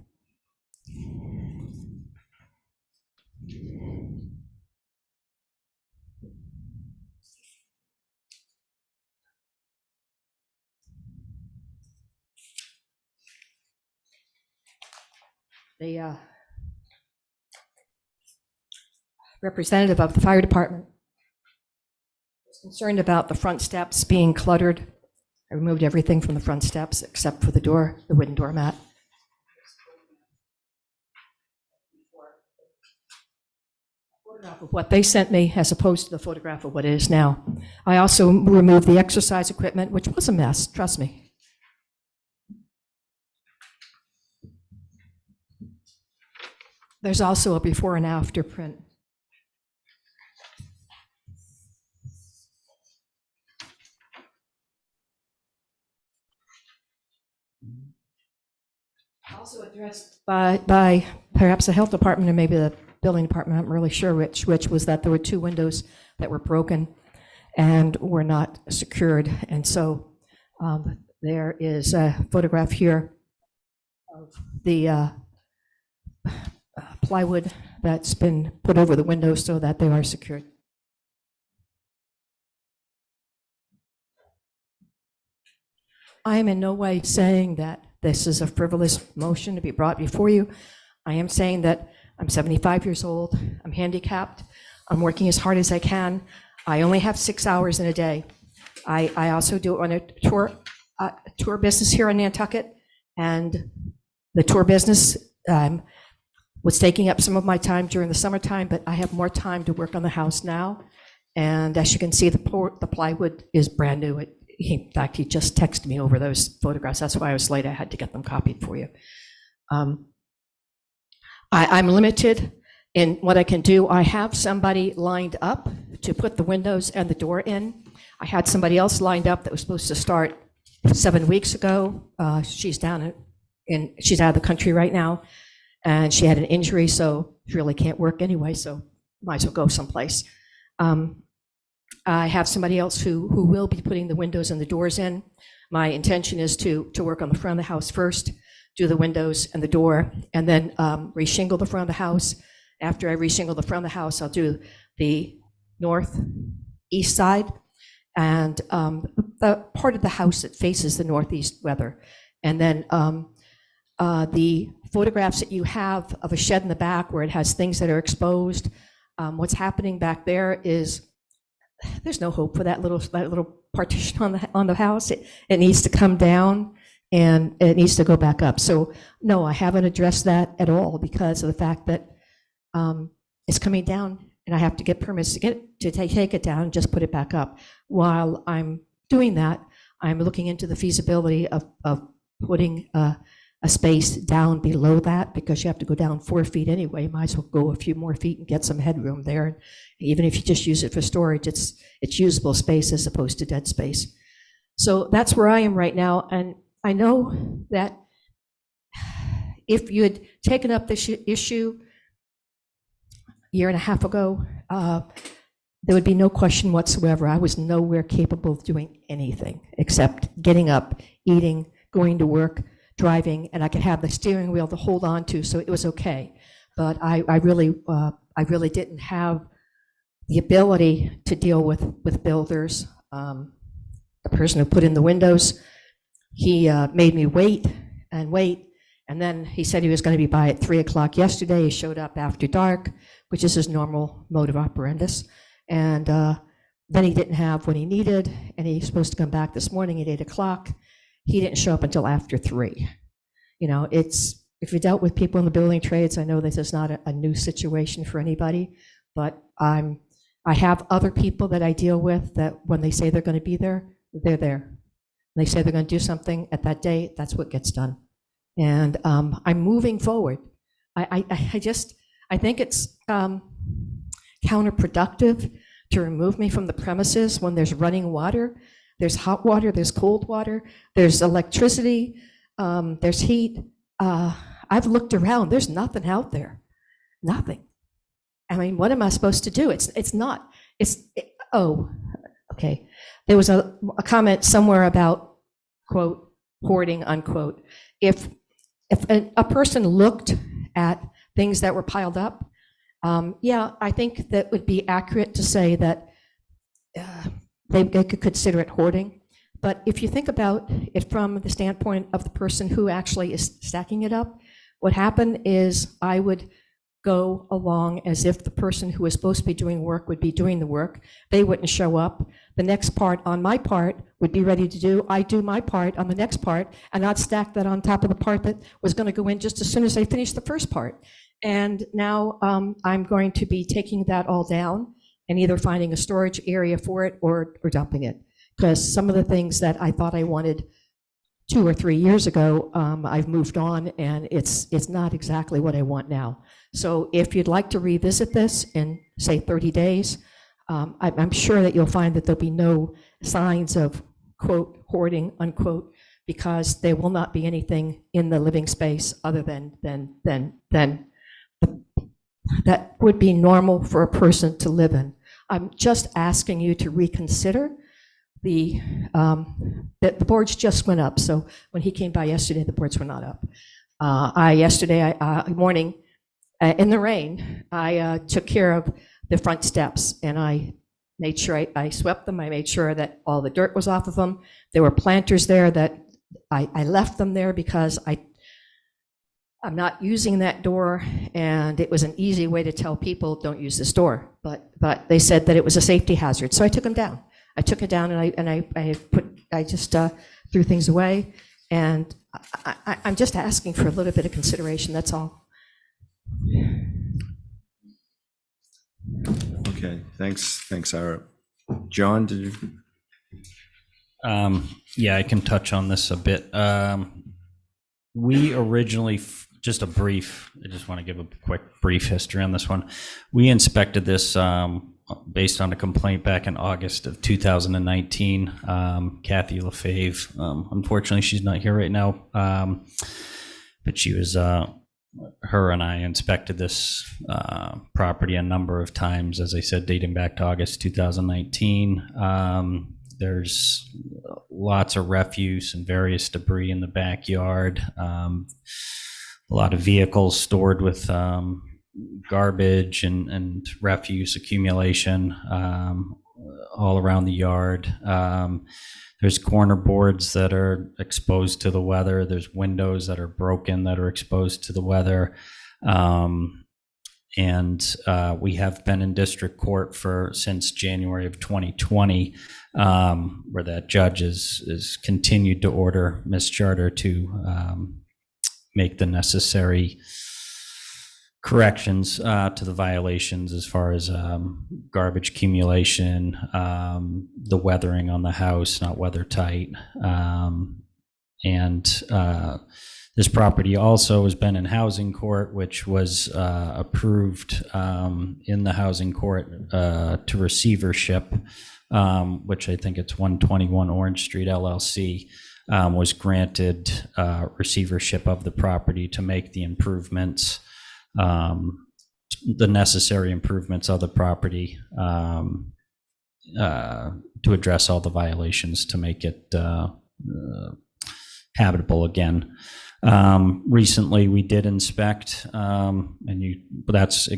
the representative of the fire department was concerned about the front steps being cluttered. I removed everything from the front steps except for the door, the wooden doormat. Photograph of what they sent me as opposed to the photograph of what it is now. I also removed the exercise equipment, which was a mess, trust me. There's also a before and after print. Also addressed by perhaps the health department or maybe the building department, I'm really sure which was that there were 2 windows that were broken and were not secured. And so there is a photograph here of the plywood that's been put over the windows so that they are secured. I am in no way saying that this is a frivolous motion to be brought before you. I am saying that I'm 75 years old, I'm handicapped, I'm working as hard as I can. I only have 6 hours in a day. I also do on a tour business here in Nantucket, and the tour business was taking up some of my time during the summertime, but I have more time to work on the house now. And as you can see, the plywood is brand new. In fact, he just texted me over those photographs. That's why I was late. I had to get them copied for you. I'm limited in what I can do. I have somebody lined up to put the windows and the door in. I had somebody else lined up that was supposed to start 7 weeks ago. She's she's out of the country right now, and she had an injury, so she really can't work anyway, so might as well go someplace. I have somebody else who will be putting the windows and the doors in. My intention is to work on the front of the house first, do the windows and the door, and then reshingle the front of the house. After I reshingle the front of the house, I'll do the northeast side and the part of the house that faces the northeast weather. And then the photographs that you have of a shed in the back where it has things that are exposed, what's happening back there is there's no hope for that little partition on the house. It needs to come down and it needs to go back up. So no, I haven't addressed that at all because of the fact that it's coming down and I have to get permits to take it down and just put it back up. While I'm doing that, I'm looking into the feasibility of putting a space down below that because you have to go down 4 feet anyway. You might as well go a few more feet and get some headroom there. Even if you just use it for storage, it's usable space as opposed to dead space. So that's where I am right now. And I know that if you had taken up this issue a year and a half ago, there would be no question whatsoever. I was nowhere capable of doing anything except getting up, eating, going to work, driving, and I could have the steering wheel to hold on to, so it was okay. But I really didn't have the ability to deal with builders. The person who put in the windows, he made me wait, and then he said he was going to be by at 3 o'clock yesterday. He showed up after dark, which is his normal mode of operandus, and then he didn't have what he needed, and he's supposed to come back this morning at 8 o'clock. He didn't show up until after 3. You know, if you dealt with people in the building trades, I know this is not a new situation for anybody, but I have other people that I deal with that when they say they're going to be there, they're there. When they say they're going to do something at that day, that's what gets done. And I'm moving forward. I think it's counterproductive to remove me from the premises when there's running water. There's hot water, there's cold water, there's electricity, there's heat. I've looked around, there's nothing out there, nothing. I mean, what am I supposed to do? Okay. There was a comment somewhere about, quote, hoarding, unquote. If a person looked at things that were piled up, yeah, I think that would be accurate to say that they could consider it hoarding. But if you think about it from the standpoint of the person who actually is stacking it up, What happened is I would go along as if the person who was supposed to be doing work would be doing the work. They wouldn't show up. The next part on my part would be ready to do. I do my part on the next part, and I'd stack that on top of the part that was going to go in just as soon as I finished the first part. And now I'm going to be taking that all down and either finding a storage area for it or dumping it. Because some of the things that I thought I wanted 2 or 3 years ago, I've moved on, and it's not exactly what I want now. So if you'd like to revisit this in, say, 30 days, I'm sure that you'll find that there'll be no signs of, quote, hoarding, unquote, because there will not be anything in the living space other than that would be normal for a person to live in. I'm just asking you to reconsider. The boards just went up, so when he came by yesterday, the boards were not up. Yesterday morning, in the rain, I took care of the front steps, and I made sure I swept them. I made sure that all the dirt was off of them. There were planters there that I left them there because I'm not using that door, and it was an easy way to tell people don't use this door. But they said that it was a safety hazard, so I took them down. I took it down, and I just threw things away, and I'm just asking for a little bit of consideration. That's all. Okay, thanks, Sarah. John, did you? Yeah, I can touch on this a bit. We originally, just a brief, I just want to give a quick brief history on this one. We inspected this based on a complaint back in August of 2019. Kathy Lefebvre, unfortunately, she's not here right now, but she was, her and I inspected this property a number of times, as I said, dating back to August 2019. There's lots of refuse and various debris in the backyard. A lot of vehicles stored with garbage and refuse accumulation all around the yard. There's corner boards that are exposed to the weather. There's windows that are broken that are exposed to the weather. And we have been in district court since January of 2020, where that judge is continued to order Ms. Charter to make the necessary corrections to the violations as far as garbage accumulation, the weathering on the house, not weather tight. And this property also has been in housing court, which was approved in the housing court to receivership, which I think it's 121 Orange Street LLC, was granted receivership of the property to make the improvements, the necessary improvements of the property to address all the violations to make it habitable again. Recently, we did inspect, but that's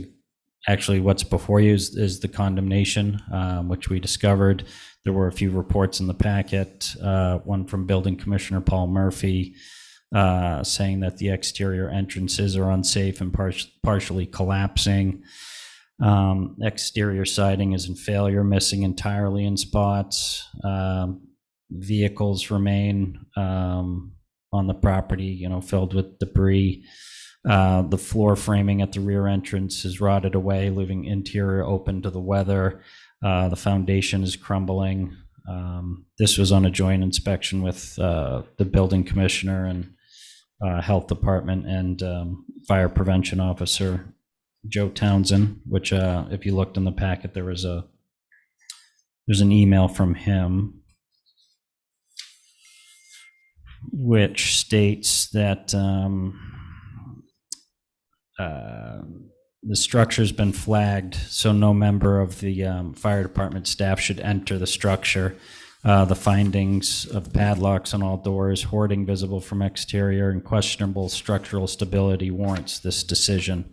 actually what's before you is the condemnation, which we discovered. There were a few reports in the packet, one from Building Commissioner Paul Murphy, saying that the exterior entrances are unsafe and partially collapsing. Exterior siding is in failure, missing entirely in spots. Vehicles remain on the property, filled with debris. The floor framing at the rear entrance is rotted away, leaving interior open to the weather. The foundation is crumbling. This was on a joint inspection with the building commissioner and health department and fire prevention officer Joe Townsend, which if you looked in the packet, there's an email from him which states that the structure's been flagged, so no member of the fire department staff should enter the structure. The findings of padlocks on all doors, hoarding visible from exterior, and questionable structural stability warrants this decision.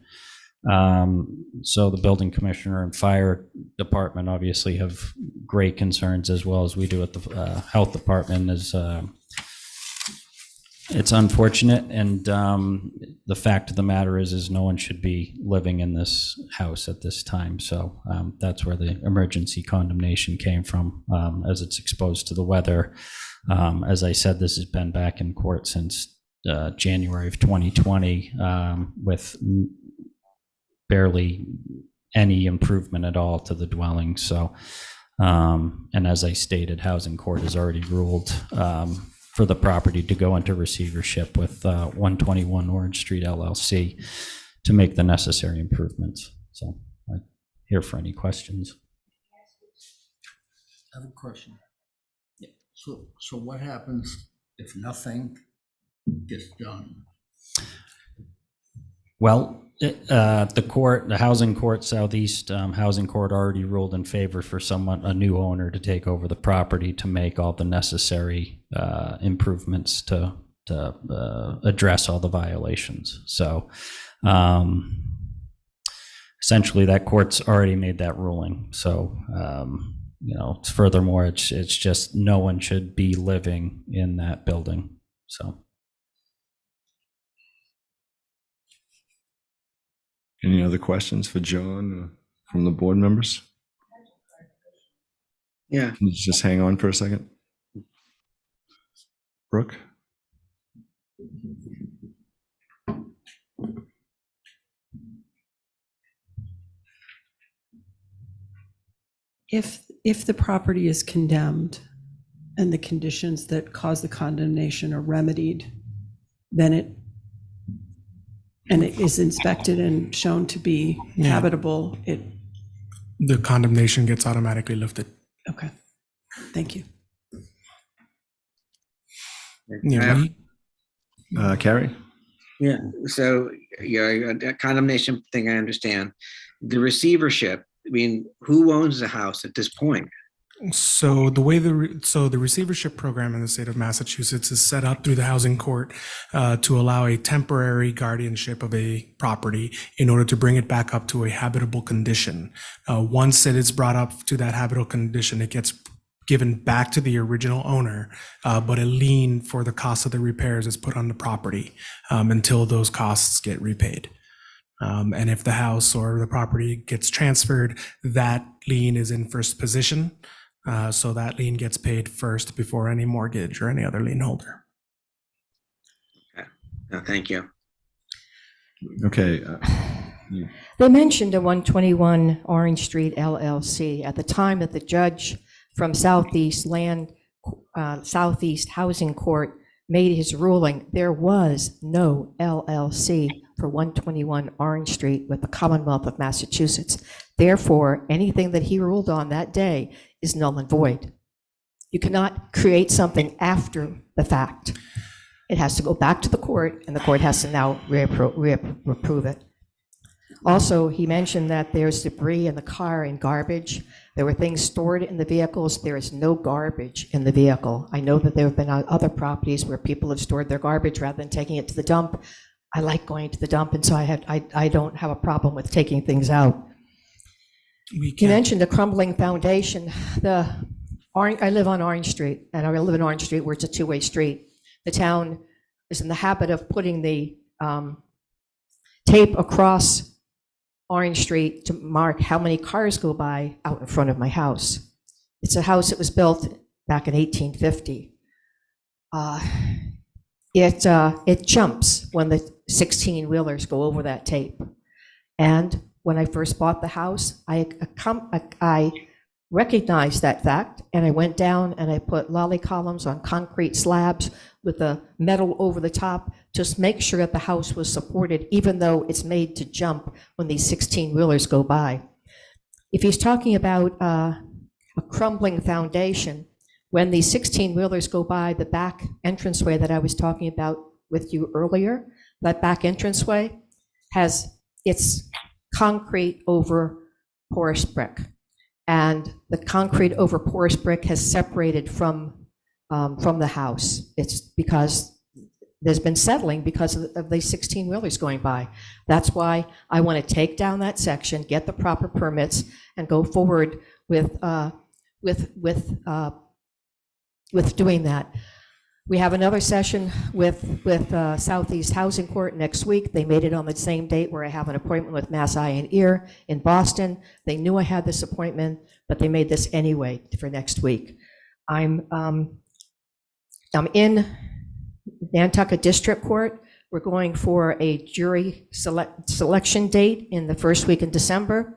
So the building commissioner and fire department obviously have great concerns, as well as we do at the health department, as It's unfortunate, and the fact of the matter is no one should be living in this house at this time. So that's where the emergency condemnation came from, as it's exposed to the weather. As I said, this has been back in court since January of 2020, with barely any improvement at all to the dwelling. So, and as I stated, Housing Court has already ruled for the property to go into receivership with 121 Orange Street LLC to make the necessary improvements. So I'm here for any questions. I have a question. So what happens if nothing gets done? Well, the Housing Court Southeast Housing Court already ruled in favor for a new owner to take over the property to make all the necessary improvements to address all the violations. So essentially, that court's already made that ruling. So furthermore, it's just no one should be living in that building. So. Any other questions for John from the board members? Yeah. Can you just hang on for a second? Brooke? If the property is condemned and the conditions that cause the condemnation are remedied, then it is inspected and shown to be habitable, The condemnation gets automatically lifted. okay, thank you. Yeah, Carrie? Yeah, so, a condemnation thing, I understand. The receivership, I mean, who owns the house at this point? So the way the receivership program in the state of Massachusetts is set up through the housing court to allow a temporary guardianship of a property in order to bring it back up to a habitable condition. Once it is brought up to that habitable condition, it gets given back to the original owner, but a lien for the cost of the repairs is put on the property until those costs get repaid. And if the house or the property gets transferred, that lien is in first position. So that lien gets paid first before any mortgage or any other lien holder. Okay. No, thank you. Okay. They mentioned a 121 Orange Street LLC at the time that the judge from Southeast Housing Court made his ruling. There was no LLC for 121 Orange Street with the Commonwealth of Massachusetts. Therefore, anything that he ruled on that day is null and void. You cannot create something after the fact. It has to go back to the court, and the court has to now reapprove it. Also, he mentioned that there's debris in the car and garbage. There were things stored in the vehicles. There is no garbage in the vehicle. I know that there have been other properties where people have stored their garbage rather than taking it to the dump. I like going to the dump, and so I don't have a problem with taking things out. You mentioned a crumbling foundation. I live on Orange Street, and I live in Orange Street where it's a two-way street. The town is in the habit of putting the tape across Orange Street to mark how many cars go by out in front of my house. It's a house that was built back in 1850. It jumps when the 16-wheelers go over that tape. And when I first bought the house, I recognized that fact, and I went down and I put lolly columns on concrete slabs with the metal over the top, just make sure that the house was supported, even though it's made to jump when these 16-wheelers go by. If he's talking about a crumbling foundation, when these 16-wheelers go by the back entranceway that I was talking about with you earlier, that back entranceway it's concrete over porous brick. And the concrete over porous brick has separated from the house. It's because there's been settling because of these 16-wheelers going by. That's why I want to take down that section, get the proper permits, and go forward with doing that. We have another session with Southeast Housing Court next week. They made it on the same date where I have an appointment with Mass Eye and Ear in Boston. They knew I had this appointment, but they made this anyway for next week. I'm in Nantucket District Court. We're going for a jury selection date in the first week in December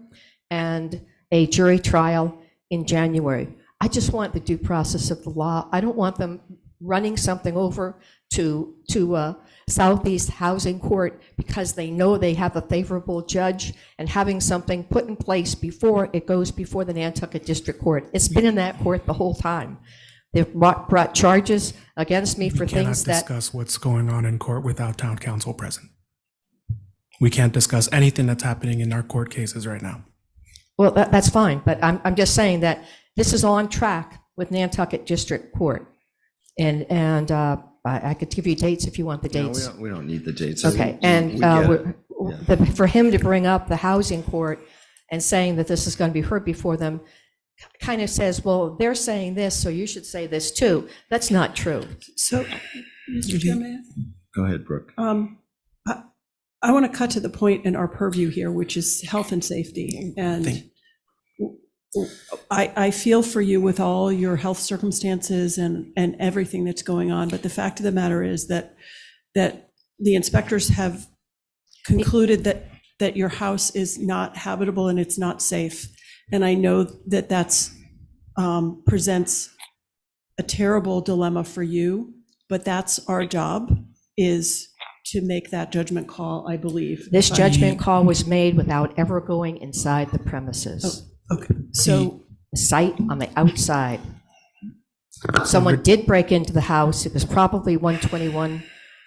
and a jury trial in January. I just want the due process of the law. I don't want them running something over to Southeast Housing Court because they know they have a favorable judge and having something put in place before it goes before the Nantucket District Court. It's been in that court the whole time. They've brought charges against me for We cannot things that, discuss what's going on in court without town council present. We can't discuss anything that's happening in our court cases right now. well, that's fine, but I'm just saying that this is on track with Nantucket District Court. And I could give you dates if you want the No, dates. we don't need the dates. Okay, We and get it. for him to bring up the housing court and saying that this is going to be heard before them kind of says, well, they're saying this, so you should say this too. That's not true. So, Mr. Chairman, Go ahead, Brooke. I want to cut to the point in our purview here, which is health and safety. And I feel for you with all your health circumstances and everything that's going on. But the fact of the matter is that the inspectors have concluded that your house is not habitable and it's not safe. And I know that that's presents a terrible dilemma for you, but that's our job, is to make that judgment call, I believe. This judgment call was made without ever going inside the premises. Okay, so The site on the outside. Someone did break into the house. It was probably 121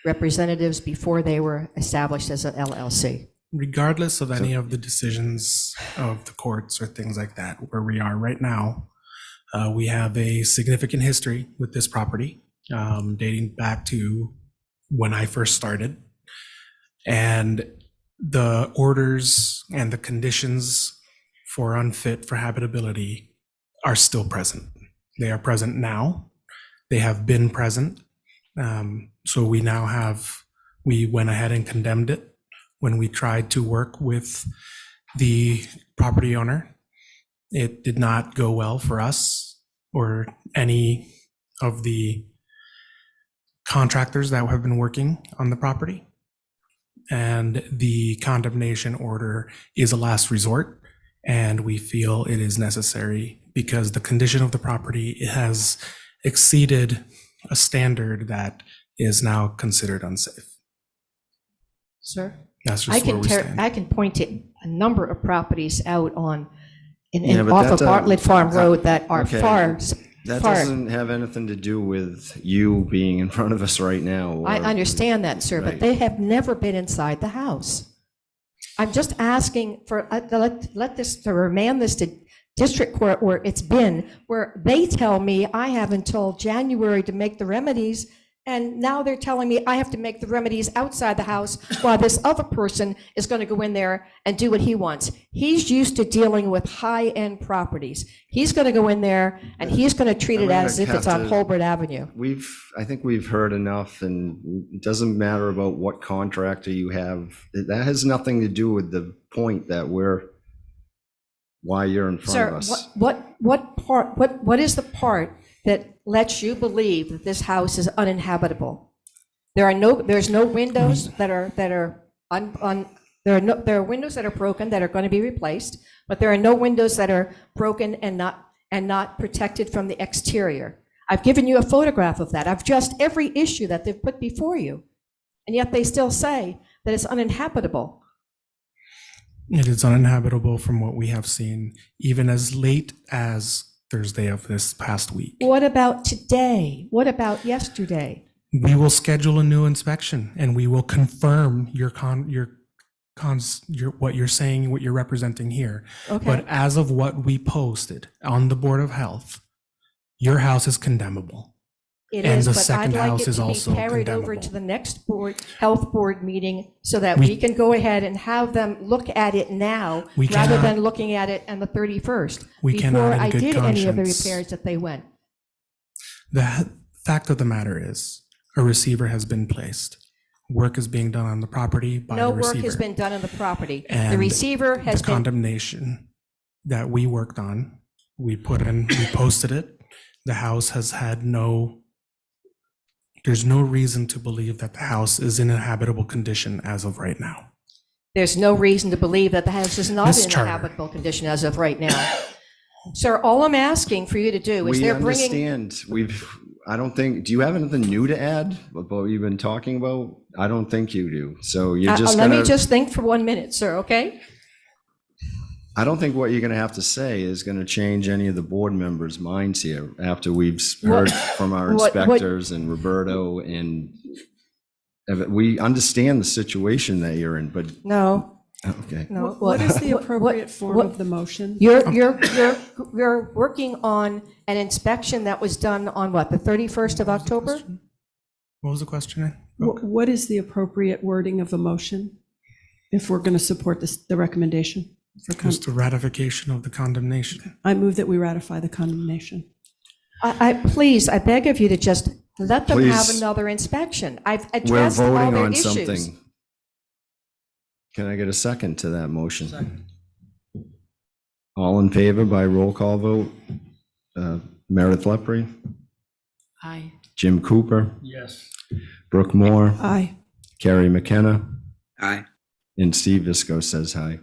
representatives before they were established as an LLC. Regardless of any of the decisions of the courts or things like that, where we are right now, we have a significant history with this property, dating back to when I first started. And the orders and the conditions for unfit for habitability are still present. They are present now. They have been present. So we went ahead and condemned it when we tried to work with the property owner. It did not go well for us or any of the contractors that have been working on the property. And the condemnation order is a last resort, and we feel it is necessary because the condition of the property has exceeded a standard that is now considered unsafe. Sir? That's just where we stand. I can point to a number of properties out Yeah, but off that of Bartlett Farm Road that are okay. far. That doesn't have anything to do with you being in front of us right now. I understand that, sir, but Right. they have never been inside the house. I'm just asking for, to remand this to district court where it's been, where they tell me I have until January to make the remedies, and now they're telling me I have to make the remedies outside the house while this other person is going to go in there and do what he wants. He's used to dealing with high-end properties. He's going to go in there and he's going to treat it as if it's on Holbert Avenue. I think we've heard enough, and it doesn't matter about what contractor you have. That has nothing to do with the point that why you're in front of Sir, us. what is the part that lets you believe that this house is uninhabitable? There's no windows that are there are windows that are broken that are going to be replaced, but there are no windows that are broken and not protected from the exterior. I've given you a photograph of that. I've just every issue that they've put before you, and yet they still say that it's uninhabitable. It is uninhabitable from what we have seen, even as late as Thursday of this past week. What about today? What about yesterday? We will schedule a new inspection and we will confirm what you're saying, what you're representing here. Okay. But as of what we posted on the Board of Health, your house is condemnable. It And is, the but I'd second like house it is to be also carried over condemnable. to the next health board meeting so that we can go ahead and have them look at it now We rather cannot- than looking at it on the 31st. We cannot Before in I good did any of the conscience- repairs that they went. Fact of the matter is, a receiver has been placed. Work is being done on the property by No the receiver. work has been done on the property. The And receiver has the been, condemnation that we worked on, we posted it. The house has had there's no reason to believe that the house is in a habitable condition as of right now. there's no reason to believe that the house is not Ms. in a Charter. habitable condition as of right now. Sir, all I'm asking for you to do is We they're bringing, understand. I don't think, do you have anything new to add about what you've been talking about? I don't think you do. So you're just let me gonna, just think for 1 minute, sir, okay? I don't think what you're gonna have to say is gonna change any of the board members' minds here after we've heard from our what- inspectors and Roberto and we understand the situation that you're in, but, No, okay. no. What is the what- appropriate form what- of the motion? You're working on an inspection that was done on what, the 31st of October? What was the question? What is the appropriate wording of a motion if we're going to support the recommendation? Just the ratification of the condemnation. I move that we ratify the condemnation. Please, I beg of you to just let them have Please. another inspection. I've We're addressed all voting their on issues. something. Can I get a second to that motion? Second. All in favor by roll call vote? Meredith Lepre, Aye. Jim Cooper, Yes. Brooke Moore, Aye. Carrie McKenna, Aye. and Steve Visco says hi.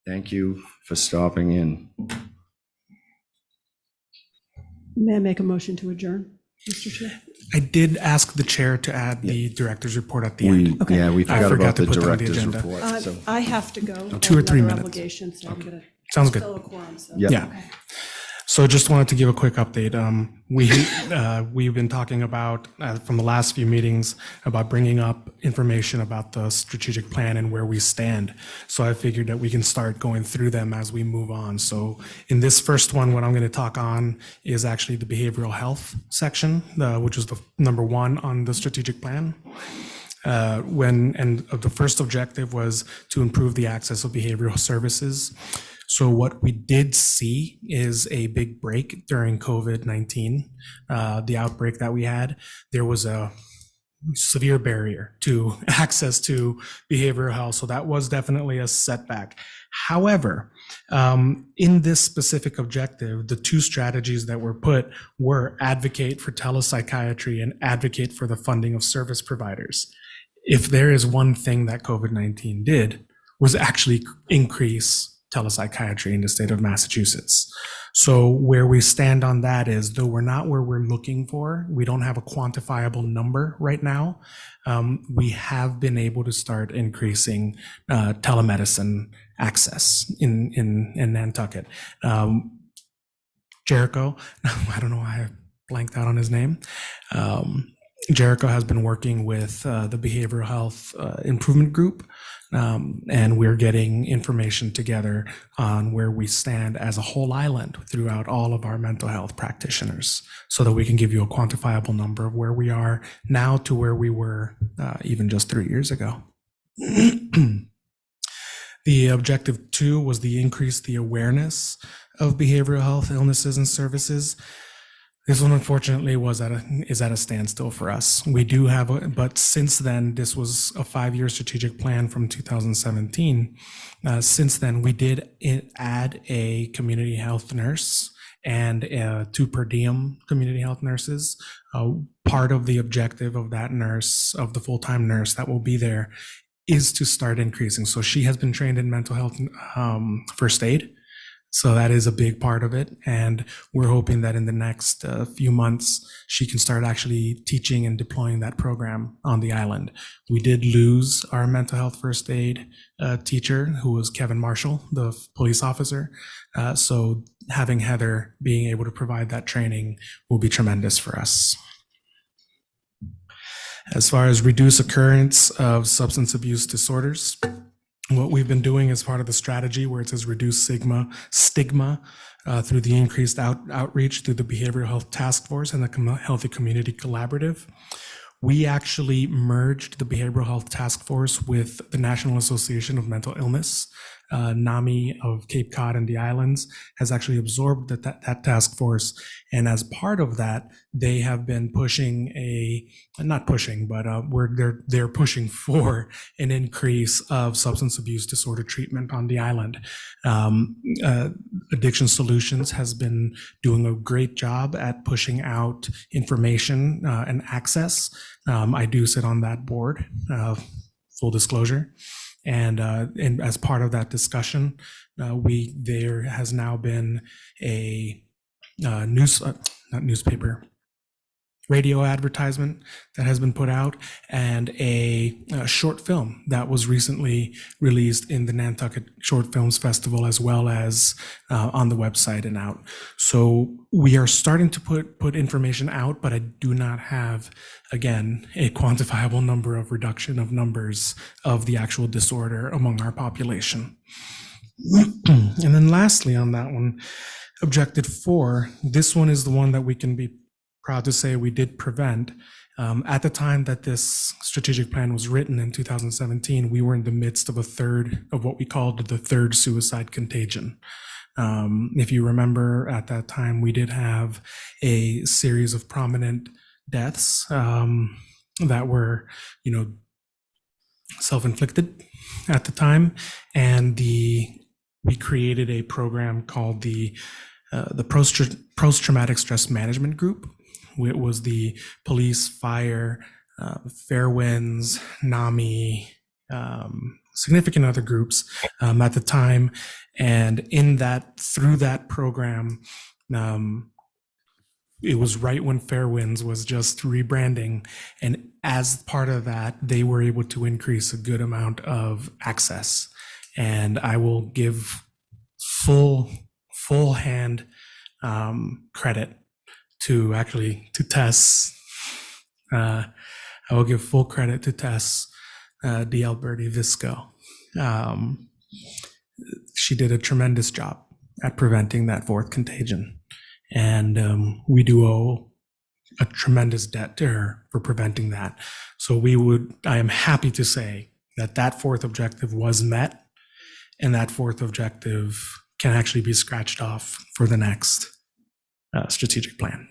Thank you for stopping in. May I make a motion to adjourn, Mr. Chair? I did ask the chair to add the director's report at the We, end. Okay. yeah, we I forgot forgot about to the put that on the director's agenda. report, so. I have to go. 2 or 3 Another minutes. obligation, so I'm going to Sounds good. fill a quorum, so. Yeah. Yeah. So just wanted to give a quick update. We've been talking about, from the last few meetings, about bringing up information about the strategic plan and where we stand. So I figured that we can start going through them as we move on. So in this first one, what I'm going to talk on is actually the behavioral health section, which is the number 1 on the strategic plan. The first objective was to improve the access of behavioral services. So what we did see is a big break during COVID-19, the outbreak that we had. There was a severe barrier to access to behavioral health. So that was definitely a setback. However, in this specific objective, the 2 strategies that were put were advocate for telepsychiatry and advocate for the funding of service providers. If there is one thing that COVID-19 did, was actually increase telepsychiatry in the state of Massachusetts. So where we stand on that is, though we're not where we're looking for, we don't have a quantifiable number right now, we have been able to start increasing telemedicine access in Nantucket. Jericho, I don't know why I blanked out on his name. Jericho has been working with the Behavioral Health Improvement Group, and we're getting information together on where we stand as a whole island throughout all of our mental health practitioners, so that we can give you a quantifiable number of where we are now to where we were even just 3 years ago. The objective 2 was to increase the awareness of behavioral health illnesses and services. This one, unfortunately, is at a standstill for us. We do have, but since then, this was a 5-year strategic plan from 2017. Since then, we did add a community health nurse and 2 per diem community health nurses. Part of the objective of that nurse, of the full-time nurse that will be there, is to start increasing. So she has been trained in mental health first aid. So that is a big part of it. And we're hoping that in the next few months, she can start actually teaching and deploying that program on the island. We did lose our mental health first aid teacher, who was Kevin Marshall, the police officer. So having Heather being able to provide that training will be tremendous for us. As far as reduce occurrence of substance abuse disorders, what we've been doing as part of the strategy, where it says reduce stigma through the increased outreach through the Behavioral Health Task Force and the Healthy Community Collaborative. We actually merged the Behavioral Health Task Force with the National Association of Mental Illness NAMI of Cape Cod and the islands has actually absorbed that task force. And as part of that, they have been pushing they're pushing for an increase of substance abuse disorder treatment on the island. Addiction Solutions has been doing a great job at pushing out information and access. I do sit on that board, full disclosure. And as part of that discussion, there has now been a radio advertisement that has been put out, and a short film that was recently released in the Nantucket Short Films Festival, as well as on the website and out. So we are starting to put information out, but I do not have, again, a quantifiable number of reduction of numbers of the actual disorder among our population. And then lastly on that one, Objective 4, this one is the one that we can be proud to say we did prevent. At the time that this strategic plan was written in 2017, we were in the midst of a third of what we called the third suicide contagion. If you remember, at that time, we did have a series of prominent deaths that were, self-inflicted at the time, and we created a program called the Post-Traumatic Stress Management Group. It was the police, fire, Fairwinds, NAMI, significant other groups at the time. And through that program, it was right when Fairwinds was just rebranding. And as part of that, they were able to increase a good amount of access. And I will give full hand credit to Tess. I will give full credit to Tess D. Alberti Visco. She did a tremendous job at preventing that fourth contagion. And we do owe a tremendous debt to her for preventing that. So I am happy to say that fourth objective was met, and that fourth objective can actually be scratched off for the next strategic plan.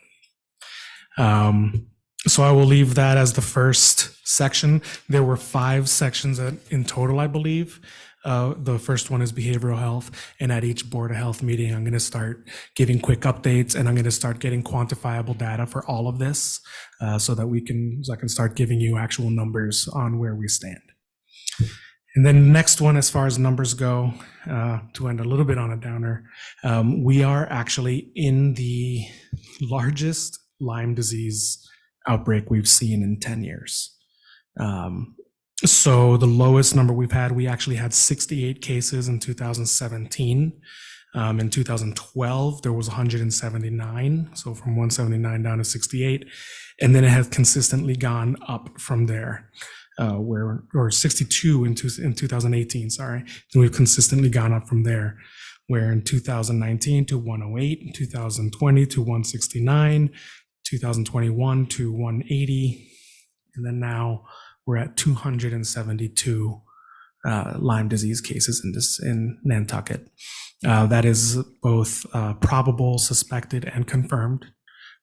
So I will leave that as the first section. There were 5 sections in total, I believe. The first one is behavioral health, and at each Board of Health meeting, I'm going to start giving quick updates, and I'm going to start getting quantifiable data for all of this, so I can start giving you actual numbers on where we stand. And then next one, as far as numbers go, to end a little bit on a downer, we are actually in the largest Lyme disease outbreak we've seen in 10 years. So the lowest number we've had, we actually had 68 cases in 2017. In 2012, there was 179. So from 179 down to 68. And then it has consistently gone up from there. Or 62 in 2018, sorry. And we've consistently gone up from there, where in 2019 to 108, in 2020 to 169, 2021 to 180, and then now we're at 272 Lyme disease cases in Nantucket. That is both probable, suspected, and confirmed,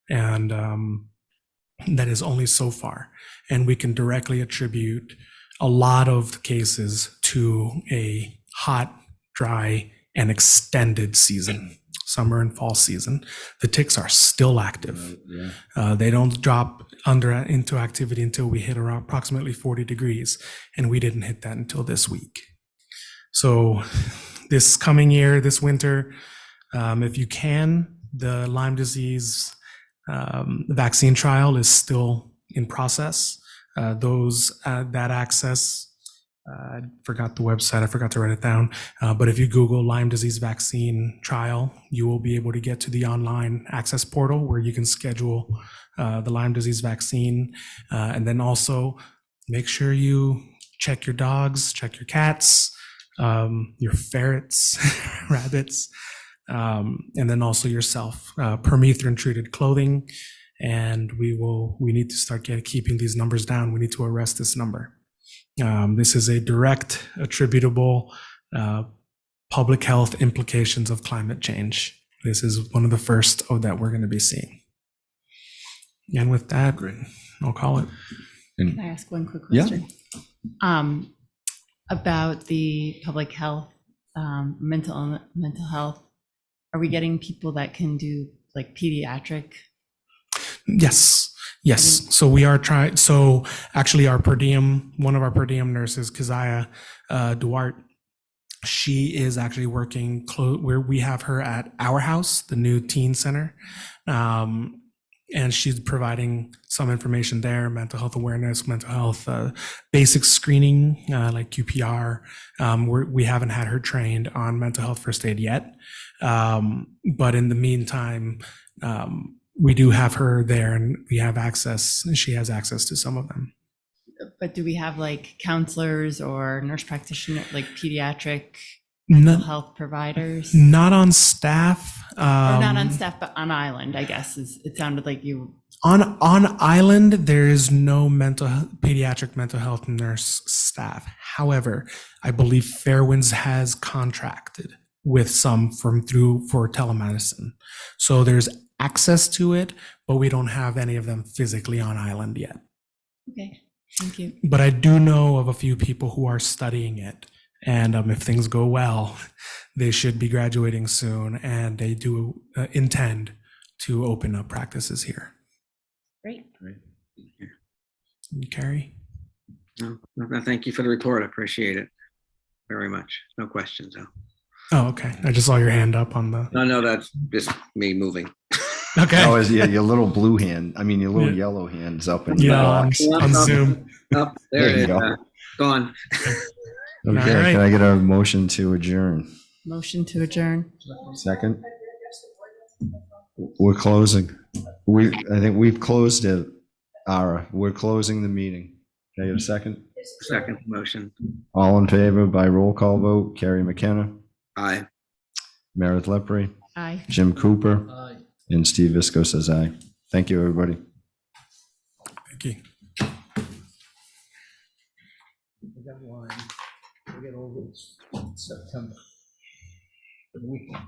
and that is only so far. And we can directly attribute a lot of the cases to a hot, dry, and extended season, summer and fall season. The ticks are still active. They don't drop into activity until we hit around approximately 40 degrees, and we didn't hit that until this week. So this coming year, this winter, if you can, the Lyme disease vaccine trial is still in process. That access, I forgot the website, I forgot to write it down, but if you Google Lyme disease vaccine trial, you will be able to get to the online access portal where you can schedule the Lyme disease vaccine. And then also make sure you check your dogs, check your cats, your ferrets, rabbits, and then also yourself, permethrin treated clothing. And we need to start keeping these numbers down. We need to arrest this number. This is a direct attributable public health implications of climate change. This is one of the first that we're going to be seeing. And with that, I'll call it. Can I ask one quick Yeah. question? About the public health, mental health. Are we getting people that can do like pediatric? Yes. So we are trying. So actually, our per diem, one of our per diem nurses, Keziah Duarte, she is actually working where we have her at our house, the new teen center. And she's providing some information there, mental health awareness, mental health, basic screening, like QPR. We haven't had her trained on mental health first aid yet. But in the meantime, we do have her there and we have access, she has access to some of them. But do we have like counselors or nurse practitioner, like pediatric mental health providers? Not on staff. Or not on staff, but on island, I guess. It sounded like you. On island, there is no pediatric mental health nurse staff. However, I believe Fairwinds has contracted with some for telemedicine. So there's access to it, but we don't have any of them physically on island yet. Okay, thank you. But I do know of a few people who are studying it. And if things go well, they should be graduating soon, and they do intend to open up practices here. Great. Carrie? No, thank you for the report. I appreciate it very much. No questions, though. Oh, okay. I just saw your hand up on the. No, that's just me moving. Okay. Oh, your little blue hand, your little yellow hand's up in the box. on Zoom. Up there There you it is. go. Gone. All Okay, right. can I get a motion to adjourn? Motion to adjourn. Second? We're closing. I think we've closed it, Ara. We're closing the meeting. Can I get a second? Second motion. All in favor by roll call vote, Carrie McKenna, Aye. Meredith Lepre, Aye. Jim Cooper, Aye. and Steve Visco says aye. Thank you, everybody. Thank you. I got one. I get over September. The weekend.